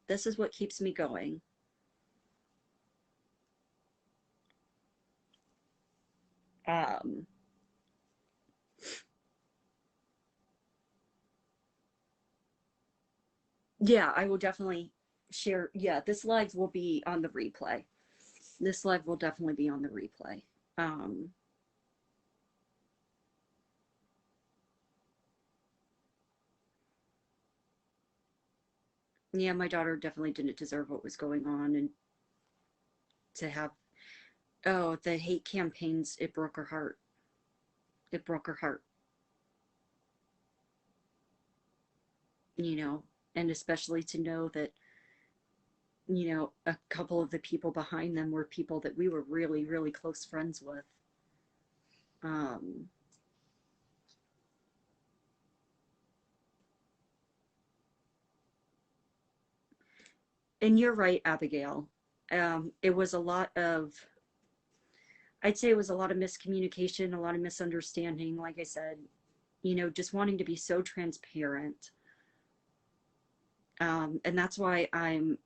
This is what keeps me going. Um, yeah, I will definitely share. Yeah, this live will be on the replay. This live will definitely be on the replay. Um, yeah, my daughter definitely didn't deserve what was going on, and to have, oh, the hate campaigns, it broke her heart. It broke her heart, you know, and especially to know that, you know, a couple of the people behind them were people that we were really, really close friends with. Um, and you're right, Abigail. It was a lot of, I'd say it was a lot of miscommunication, a lot of misunderstanding. Like I said, you know, just wanting to be so transparent. And that's why I'm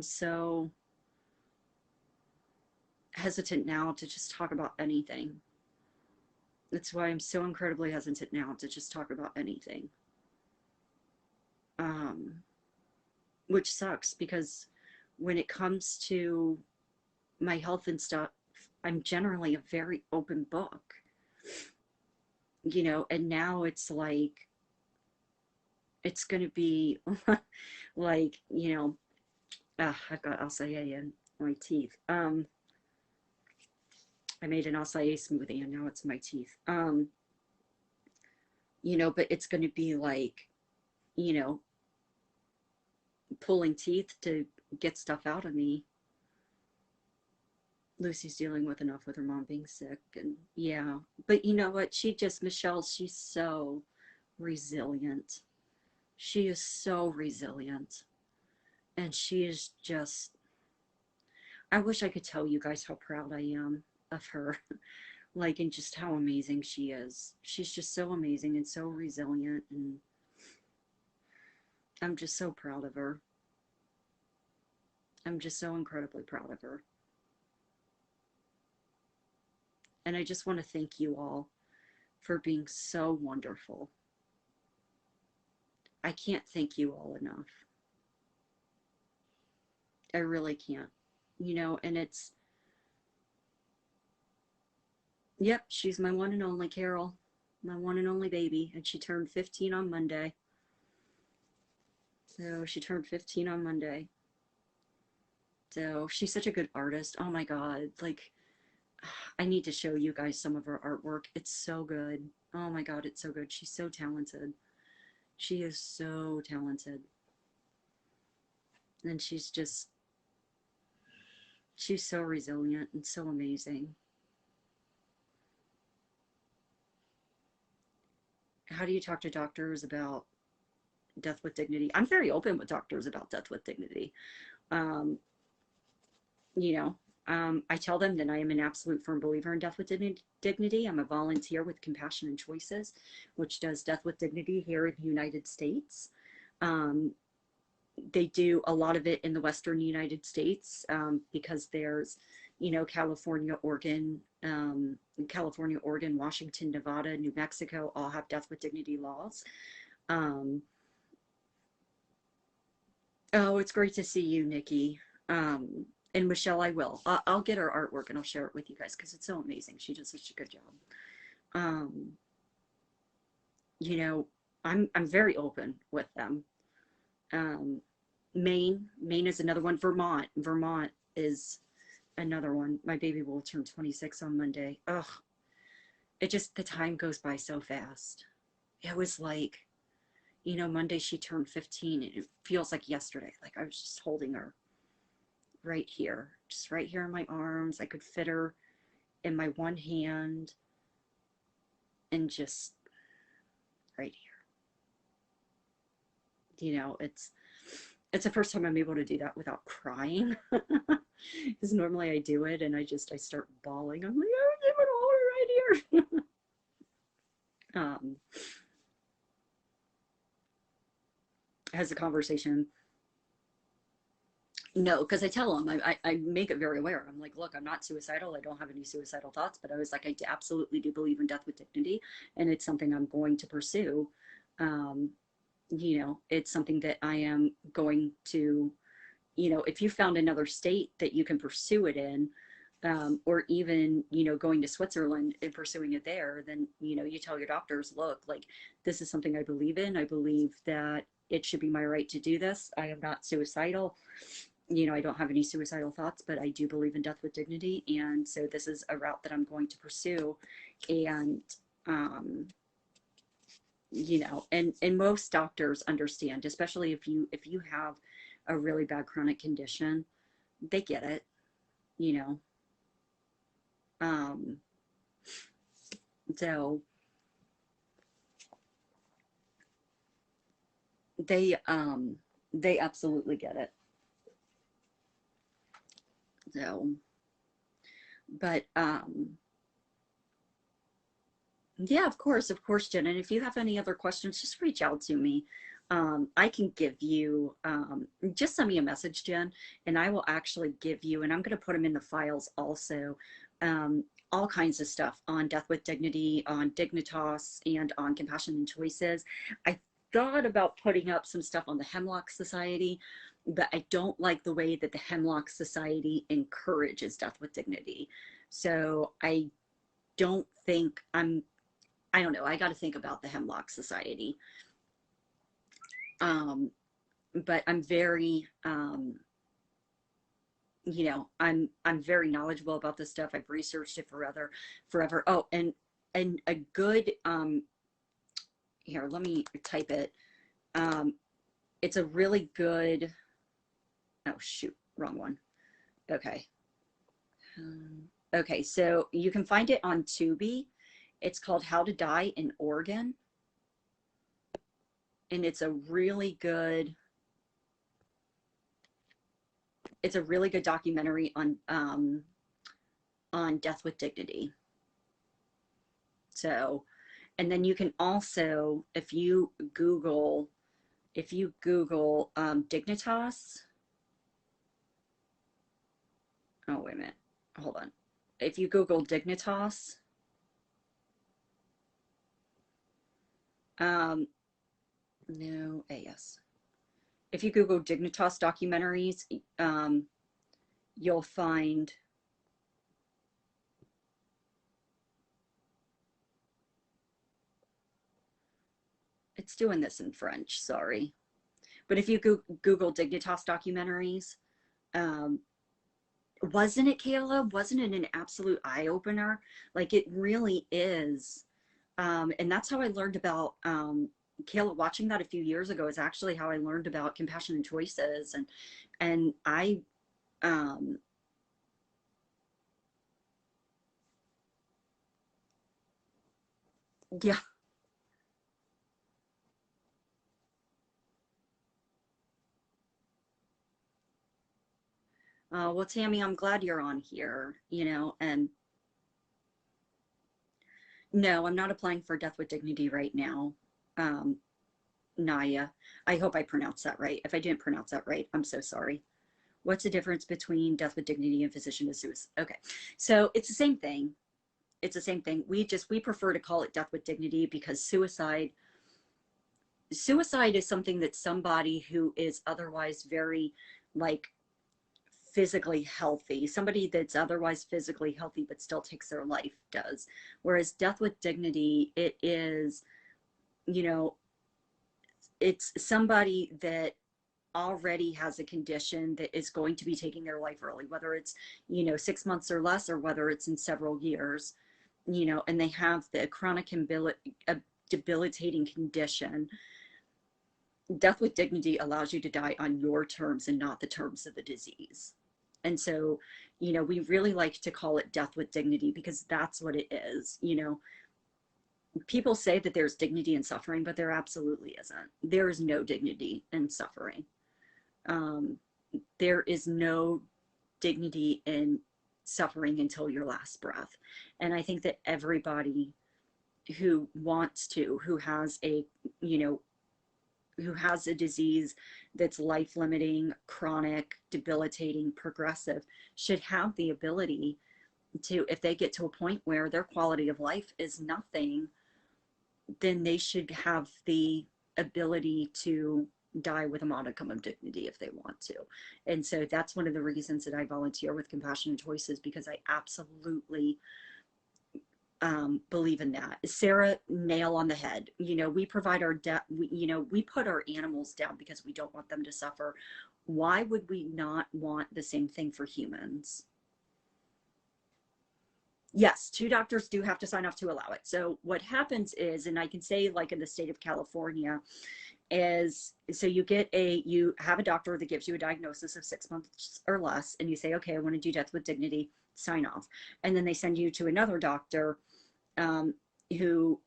so hesitant now to just talk about anything. That's why I'm so incredibly hesitant now to just talk about anything. Um, which sucks because when it comes to my health and stuff, I'm generally a very open book, you know, and now it's like, it's going to be like, you know, I've got acai in my teeth. I made an acai smoothie and now it's my teeth. You know, but it's going to be like, you know, pulling teeth to get stuff out of me. Lucy's dealing with enough with her mom being sick, and yeah. But you know what? Michelle, she's so resilient. She is so resilient. And she is just, I wish I could tell you guys how proud I am of her. Like, and just how amazing she is. She's just so amazing and so resilient. And I'm just so proud of her. I'm just so incredibly proud of her. And I just want to thank you all for being so wonderful. I can't thank you all enough. I really can't. You know, and it's, Yep, she's my one and only Carol, my one and only baby, and she turned 15 on Monday. So she turned 15 on Monday. So she's such a good artist. Oh my God. Like, I need to show you guys some of her artwork. It's so good. Oh my God, it's so good. She's so talented. She is so talented. And she's so resilient and so amazing. How do you talk to doctors about death with dignity? I'm very open with doctors about death with dignity. Um, you know, I tell them that I am an absolute firm believer in death with dignity. I'm a volunteer with Compassion and Choices, which does death with dignity here in the United States. Um, they do a lot of it in the Western United States because there's, California, Oregon, Washington, Nevada, New Mexico all have death with dignity laws. Um, oh, it's great to see you, Nikki. And Michelle, I will. I'll get her artwork and I'll share it with you guys because it's so amazing. She does such a good job. Um, you know, I'm very open with them. Um, Maine is another one. Vermont is another one. My baby will turn 26 on Monday. Ugh, the time goes by so fast. It was like, Monday she turned 15 and it feels like yesterday. Like I was just holding her right here, just right here in my arms. I could fit her in my one hand and just right here. It's the first time I'm able to do that without crying. Because normally I do it and I start bawling. I'm like, oh, give it all right here. um, has a conversation. No, because I tell them, I make it very aware. I'm like, look, I'm not suicidal. I don't have any suicidal thoughts, but I was like, I absolutely do believe in death with dignity. And it's something I'm going to pursue. Um, it's something that I am going to, if you found another state that you can pursue it in, or even, going to Switzerland and pursuing it there, then, you tell your doctors, look, like, this is something I believe in. I believe that it should be my right to do this. I am not suicidal. I don't have any suicidal thoughts, but I do believe in death with dignity. And so this is a route that I'm going to pursue. And, um, and most doctors understand, especially if you have a really bad chronic condition, they get it, you know. Um, so they absolutely get it. So, but yeah, of course, Jen. And if you have any other questions, just reach out to me. I can give you, just send me a message, Jen, and I will actually give you, and I'm going to put them in the files also, all kinds of stuff on Death with Dignity, on Dignitas, and on Compassion and Choices. I thought about putting up some stuff on the Hemlock Society, but I don't like the way that the Hemlock Society encourages Death with Dignity. So don't think I don't know. I got to think about the Hemlock Society. But I'm very, I'm very knowledgeable about this stuff. I've researched it forever. Oh, and a good, here, let me type it. It's a really good, oh shoot, wrong one. Okay. Okay, so you can find it on Tubi. It's called How to Die in Oregon. And it's a really good documentary on death with dignity. So, and then you can also, if you Google Dignitas. Oh, wait a minute. Hold on. If you Google Dignitas, no, yes. If you Google Dignitas documentaries, you'll find It's doing this in French, sorry. But if you Google Dignitas documentaries, um, wasn't it, Kayla? Wasn't it an absolute eye opener? Like it really is. And that's how I learned about Kayla. Watching that a few years ago is actually how I learned about compassion and choices, and I um, yeah. Well, Tammy, I'm glad you're on here. And no, I'm not applying for Death with Dignity right now. Um, Naya, I hope I pronounced that right. If I didn't pronounce that right, I'm so sorry. What's the difference between Death with Dignity and physician assist? Okay, so it's the same thing. It's the same thing. We prefer to call it Death with Dignity because suicide is something that somebody who is otherwise very like physically healthy, somebody that's otherwise physically healthy but still takes their life does. Whereas Death with Dignity, it is, you know, it's somebody that already has a condition that is going to be taking their life early, whether it's, 6 months or less, or whether it's in several years, and they have the chronic debilitating condition. Death with Dignity allows you to die on your terms and not the terms of the disease. And so, we really like to call it Death with Dignity because that's what it is. People say that there's dignity in suffering, but there absolutely isn't. There is no dignity in suffering. Um, there is no dignity in suffering until your last breath. And I think that everybody who wants to, who has a disease that's life limiting, chronic, debilitating, progressive, should have the ability to, if they get to a point where their quality of life is nothing, then they should have the ability to die with a modicum of dignity if they want to. And so that's one of the reasons that I volunteer with Compassion and Choices, because I absolutely believe in that. Sarah, nail on the head. We provide we put our animals down because we don't want them to suffer. Why would we not want the same thing for humans? Yes, 2 doctors do have to sign off to allow it. So what happens is, and I can say like in the state of California, is so you have a doctor that gives you a diagnosis of 6 months or less, and you say, okay, I want to do Death with Dignity, sign off. And then they send you to another doctor who,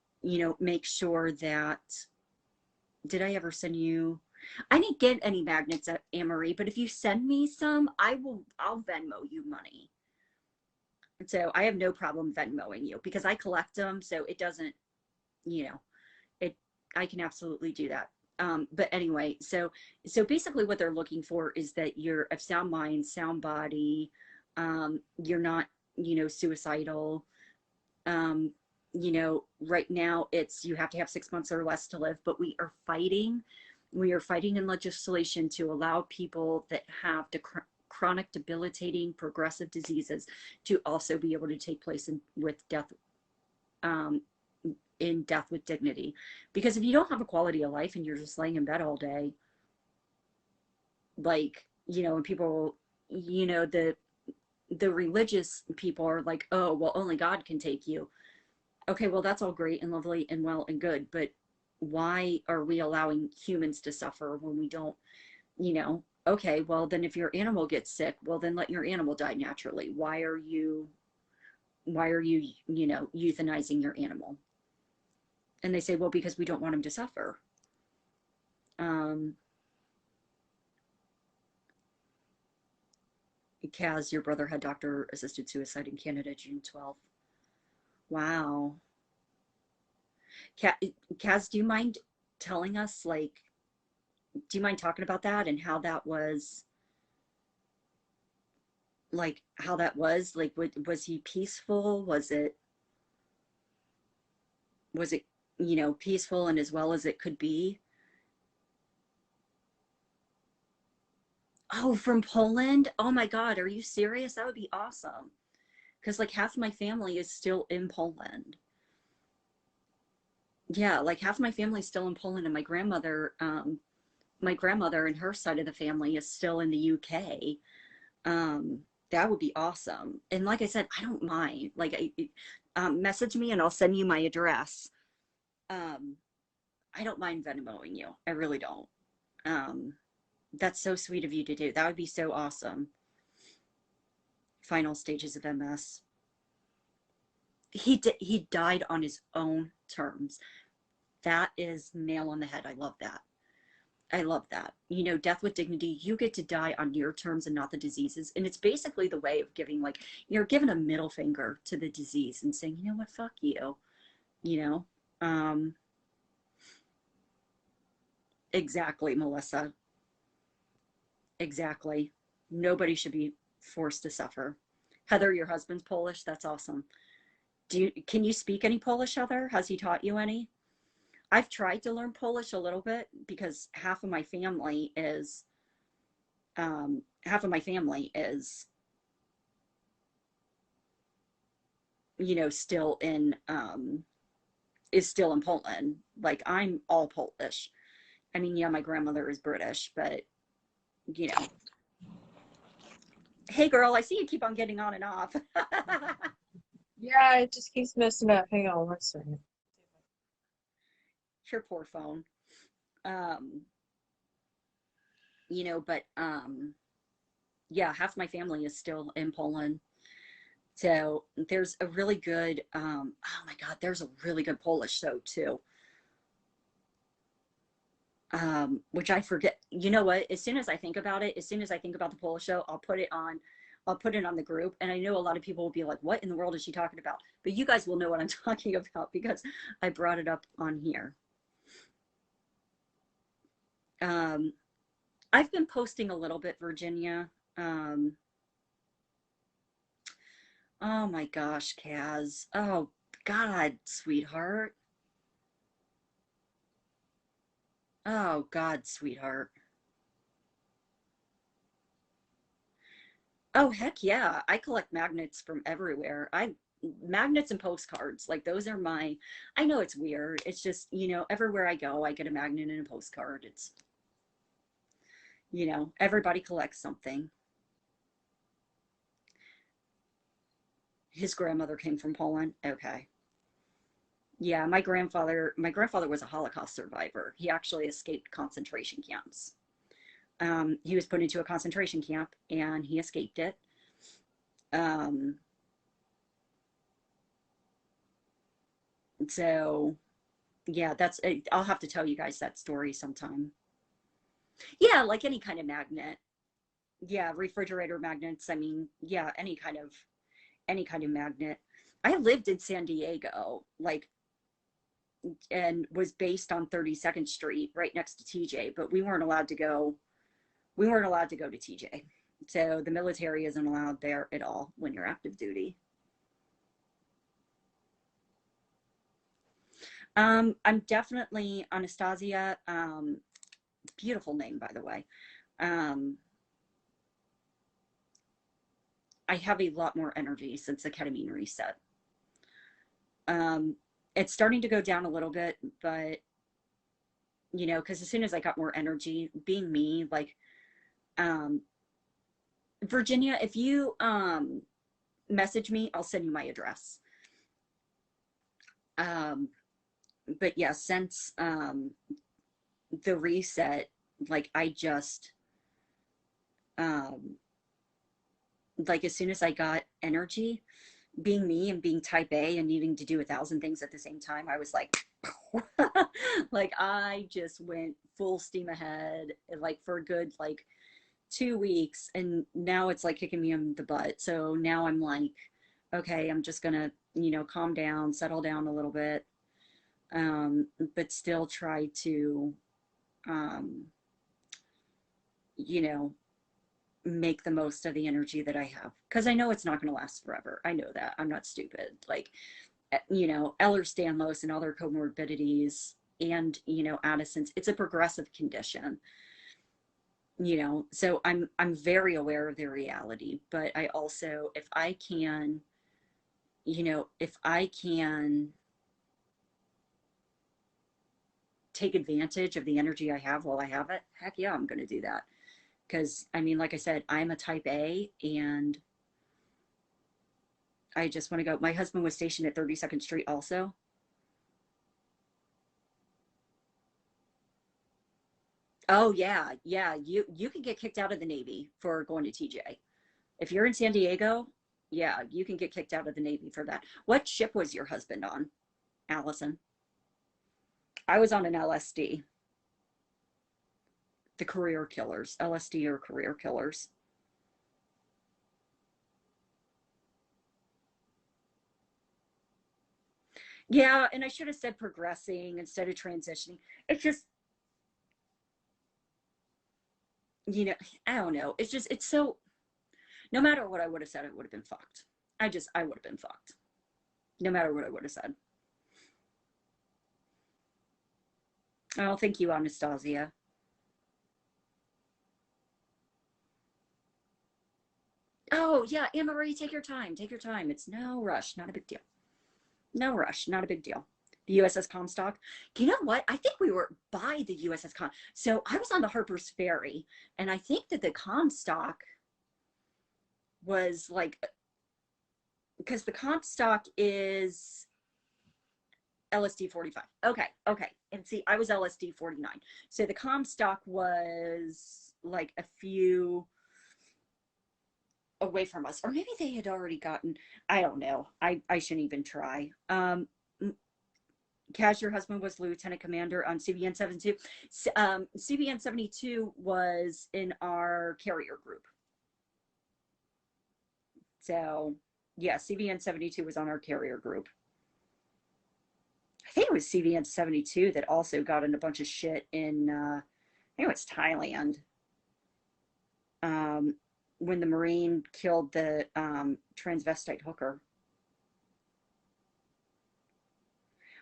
makes sure that, did I ever send you? I didn't get any magnets at Anne-Marie, but if you send me some, I'll Venmo you money. And so I have no problem Venmoing you because I collect them. So it doesn't, it, I can absolutely do that. But anyway, so basically what they're looking for is that you're of sound mind, sound body. You're not, suicidal. Right now you have to have 6 months or less to live, but we are fighting in legislation to allow people that have chronic debilitating progressive diseases to also be able to take place in Death with Dignity. Because if you don't have a quality of life and you're just laying in bed all day, like, and people, the religious people are like, oh, well, only God can take you. Okay, well, that's all great and lovely and well and good, but why are we allowing humans to suffer when we don't, okay, well, then if your animal gets sick, well, then let your animal die naturally. Why are you, euthanizing your animal? And they say, well, because we don't want him to suffer. Kaz, your brother had doctor-assisted suicide in Canada, June 12th. Wow. Kaz, do you mind telling us, like, do you mind talking about that and how that was, like, was he peaceful? Was it, peaceful and as well as it could be? Oh, from Poland? Oh my God, are you serious? That would be awesome. Because like half my family is still in Poland. yeah, like half my family's still in Poland, and my grandmother and her side of the family is still in the UK. Um, that would be awesome. And like I said, I don't mind. Like, message me and I'll send you my address. Um, I don't mind Venmoing you. I really don't. Um, that's so sweet of you to do. That would be so awesome. Final stages of MS. He died on his own terms. That is nail on the head. I love that. I love that. You know, death with dignity, you get to die on your terms and not the diseases. And it's basically the way of giving, like, you're giving a middle finger to the disease and saying, you know what, fuck you, you know? Um, exactly, Melissa. Exactly. Nobody should be forced to suffer. Heather, your husband's Polish. That's awesome. Can you speak any Polish, Heather? Has he taught you any? I've tried to learn Polish a little bit because half of my family is, you know, still in Poland. Like, I'm all Polish. I mean, yeah, my grandmother is British, but you know. Hey girl, I see you keep on getting on and off. Yeah, it just keeps messing up. Hang on one second. Your poor phone. Um, you know, but yeah, half my family is still in Poland. So there's a really good oh my god, there's a really good Polish show too. Which I forget. You know what? As soon as I think about it, as soon as I think about the Polish show, I'll put it on the group. And I know a lot of people will be like, what in the world is she talking about? But you guys will know what I'm talking about because I brought it up on here. Um, I've been posting a little bit, Virginia. Um, oh my gosh, Kaz. Oh God, sweetheart. Oh God, sweetheart. Oh heck yeah. I collect magnets from everywhere. I Magnets and postcards. Like those are my I know it's weird. It's just, you know, everywhere I go, I get a magnet and a postcard. It's, you know, everybody collects something. His grandmother came from Poland. Okay. Yeah, my grandfather was a Holocaust survivor. He actually escaped concentration camps. He was put into a concentration camp and he escaped it. Um, so yeah, I'll have to tell you guys that story sometime. Yeah, like any kind of magnet. Yeah, refrigerator magnets. I mean, yeah, any kind of magnet. I lived in San Diego, like, and was based on 32nd Street, right next to TJ, but we weren't allowed to go. We weren't allowed to go to TJ. So the military isn't allowed there at all when you're active duty. I'm definitely Anastasia. Beautiful name, by the way. Um, I have a lot more energy since the ketamine reset. Um, it's starting to go down a little bit, but you know, because as soon as I got more energy, being me, like, um, Virginia, if you message me, I'll send you my address. Um, but yeah, since the reset, like I just um, like as soon as I got energy, being me and being type A and needing to do 1,000 things at the same time, I was like, like I just went full steam ahead, like for a good like 2 weeks, and now it's like kicking me in the butt. So now I'm like, okay, I'm just gonna, you know, calm down, settle down a little bit, but still try to, um, you know, make the most of the energy that I have because I know it's not going to last forever. I know that. I'm not stupid. Like, you know, Ehlers-Danlos and other comorbidities and, you know, Addison's, it's a progressive condition, you know, so I'm very aware of their reality, but I also, if I can, you know, if I can take advantage of the energy I have while I have it, heck yeah, I'm going to do that. Because, I mean, like I said, I'm a type A and I just want to go. My husband was stationed at 32nd Street also. Oh yeah, yeah. You can get kicked out of the Navy for going to TJ. If you're in San Diego, yeah, you can get kicked out of the Navy for that. What ship was your husband on, Allison? I was on an LSD, the career killers, LSD or career killers. Yeah, and I should have said progressing instead of transitioning. It's just, you know, I don't know. It's just, it's so, no matter what I would have said, it would have been fucked. I would have been fucked. No matter what I would have said. Oh, thank you, Anastasia. Oh, yeah, Anne Marie, take your time. Take your time. It's no rush. Not a big deal. No rush. Not a big deal. The USS Comstock. You know what? I think we were by the USS Com. So I was on the Harper's Ferry, and I think that the Comstock was like, because the Comstock is LSD 45. Okay, okay. And see, I was LSD 49. So the Comstock was like a few away from us, or maybe they had already gotten, I don't know. I shouldn't even try. Kaz, your husband was lieutenant commander on CBN 72. CBN 72 was in our carrier group. So yeah, CBN 72 was on our carrier group. I think it was CBN 72 that also got in a bunch of shit in, I think it was Thailand. Um, when the Marine killed the transvestite hooker.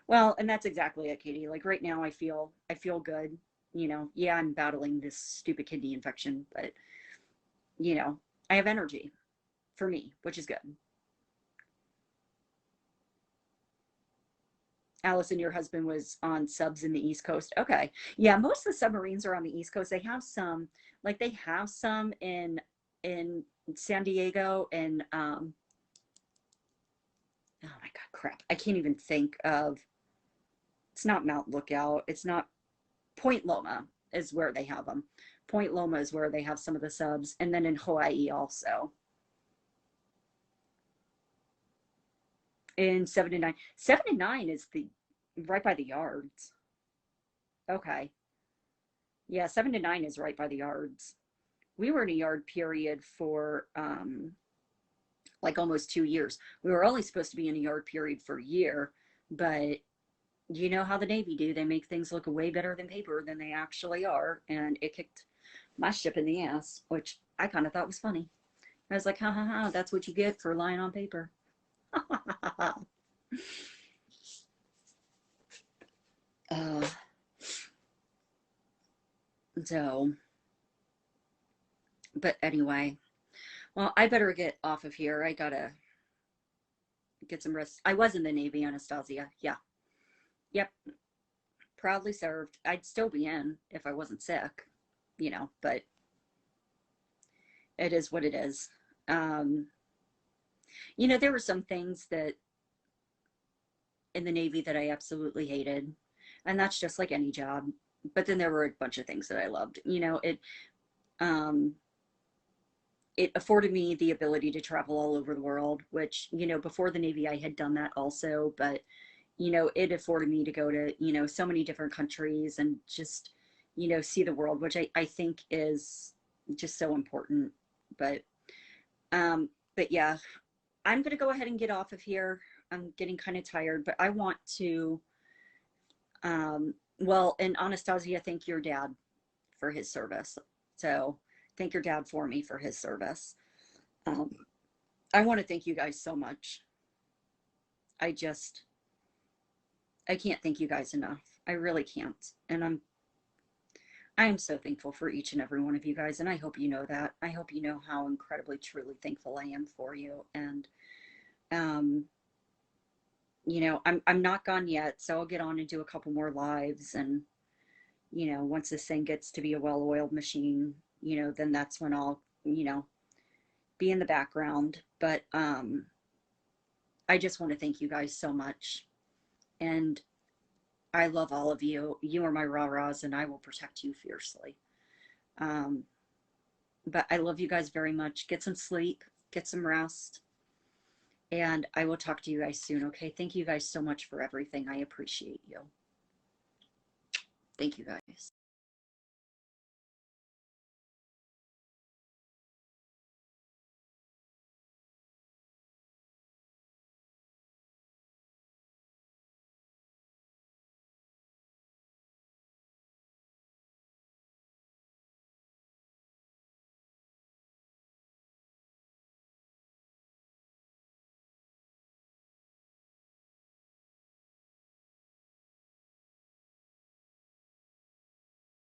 Well, and that's exactly it, Katie. Like right now I feel good. You know, yeah, I'm battling this stupid kidney infection, but you know, I have energy for me, which is good. Allison, your husband was on subs in the East Coast. Okay. Yeah, most of the submarines are on the East Coast. They have some, like they have some in San Diego and oh my God, crap. I can't even think of, it's not Mount Lookout. It's not Point Loma is where they have them. Point Loma is where they have some of the subs, and then in Hawaii also. In 79. 79 is the right by the yards. Okay. Yeah, 7 to 9 is right by the yards. We were in a yard period for like almost 2 years. We were only supposed to be in a yard period for a year, but you know how the Navy do. They make things look way better than paper than they actually are. And it kicked my ship in the ass, which I kind of thought was funny. I was like, ha ha ha, that's what you get for lying on paper. uh, so, but anyway, well, I better get off of here. I gotta get some rest. I was in the Navy, Anastasia. Yeah. Yep. Proudly served. I'd still be in if I wasn't sick, you know, but it is what it is. Um, you know, there were some things that in the Navy that I absolutely hated, and that's just like any job. But then there were a bunch of things that I loved. You know, um, it afforded me the ability to travel all over the world, which, you know, before the Navy, I had done that also, but, you know, it afforded me to go to, you know, so many different countries and just, you know, see the world, which I think is just so important. But, but yeah, I'm going to go ahead and get off of here. I'm getting kind of tired, but I want to, well, and Anastasia, thank your dad for his service. So thank your dad for me for his service. Um, I want to thank you guys so much. I just, I can't thank you guys enough. I really can't. And I am so thankful for each and every one of you guys. And I hope you know that. I hope you know how incredibly, truly thankful I am for you. And, um, you know, I'm not gone yet. So I'll get on and do a couple more lives and once this thing gets to be a well-oiled machine, then that's when I'll, be in the background. But I just want to thank you guys so much. And I love all of you. You are my rah-rahs, and I will protect you fiercely. Um, but I love you guys very much. Get some sleep, get some rest, and I will talk to you guys soon, okay? Thank you guys so much for everything. I appreciate you. Thank you guys.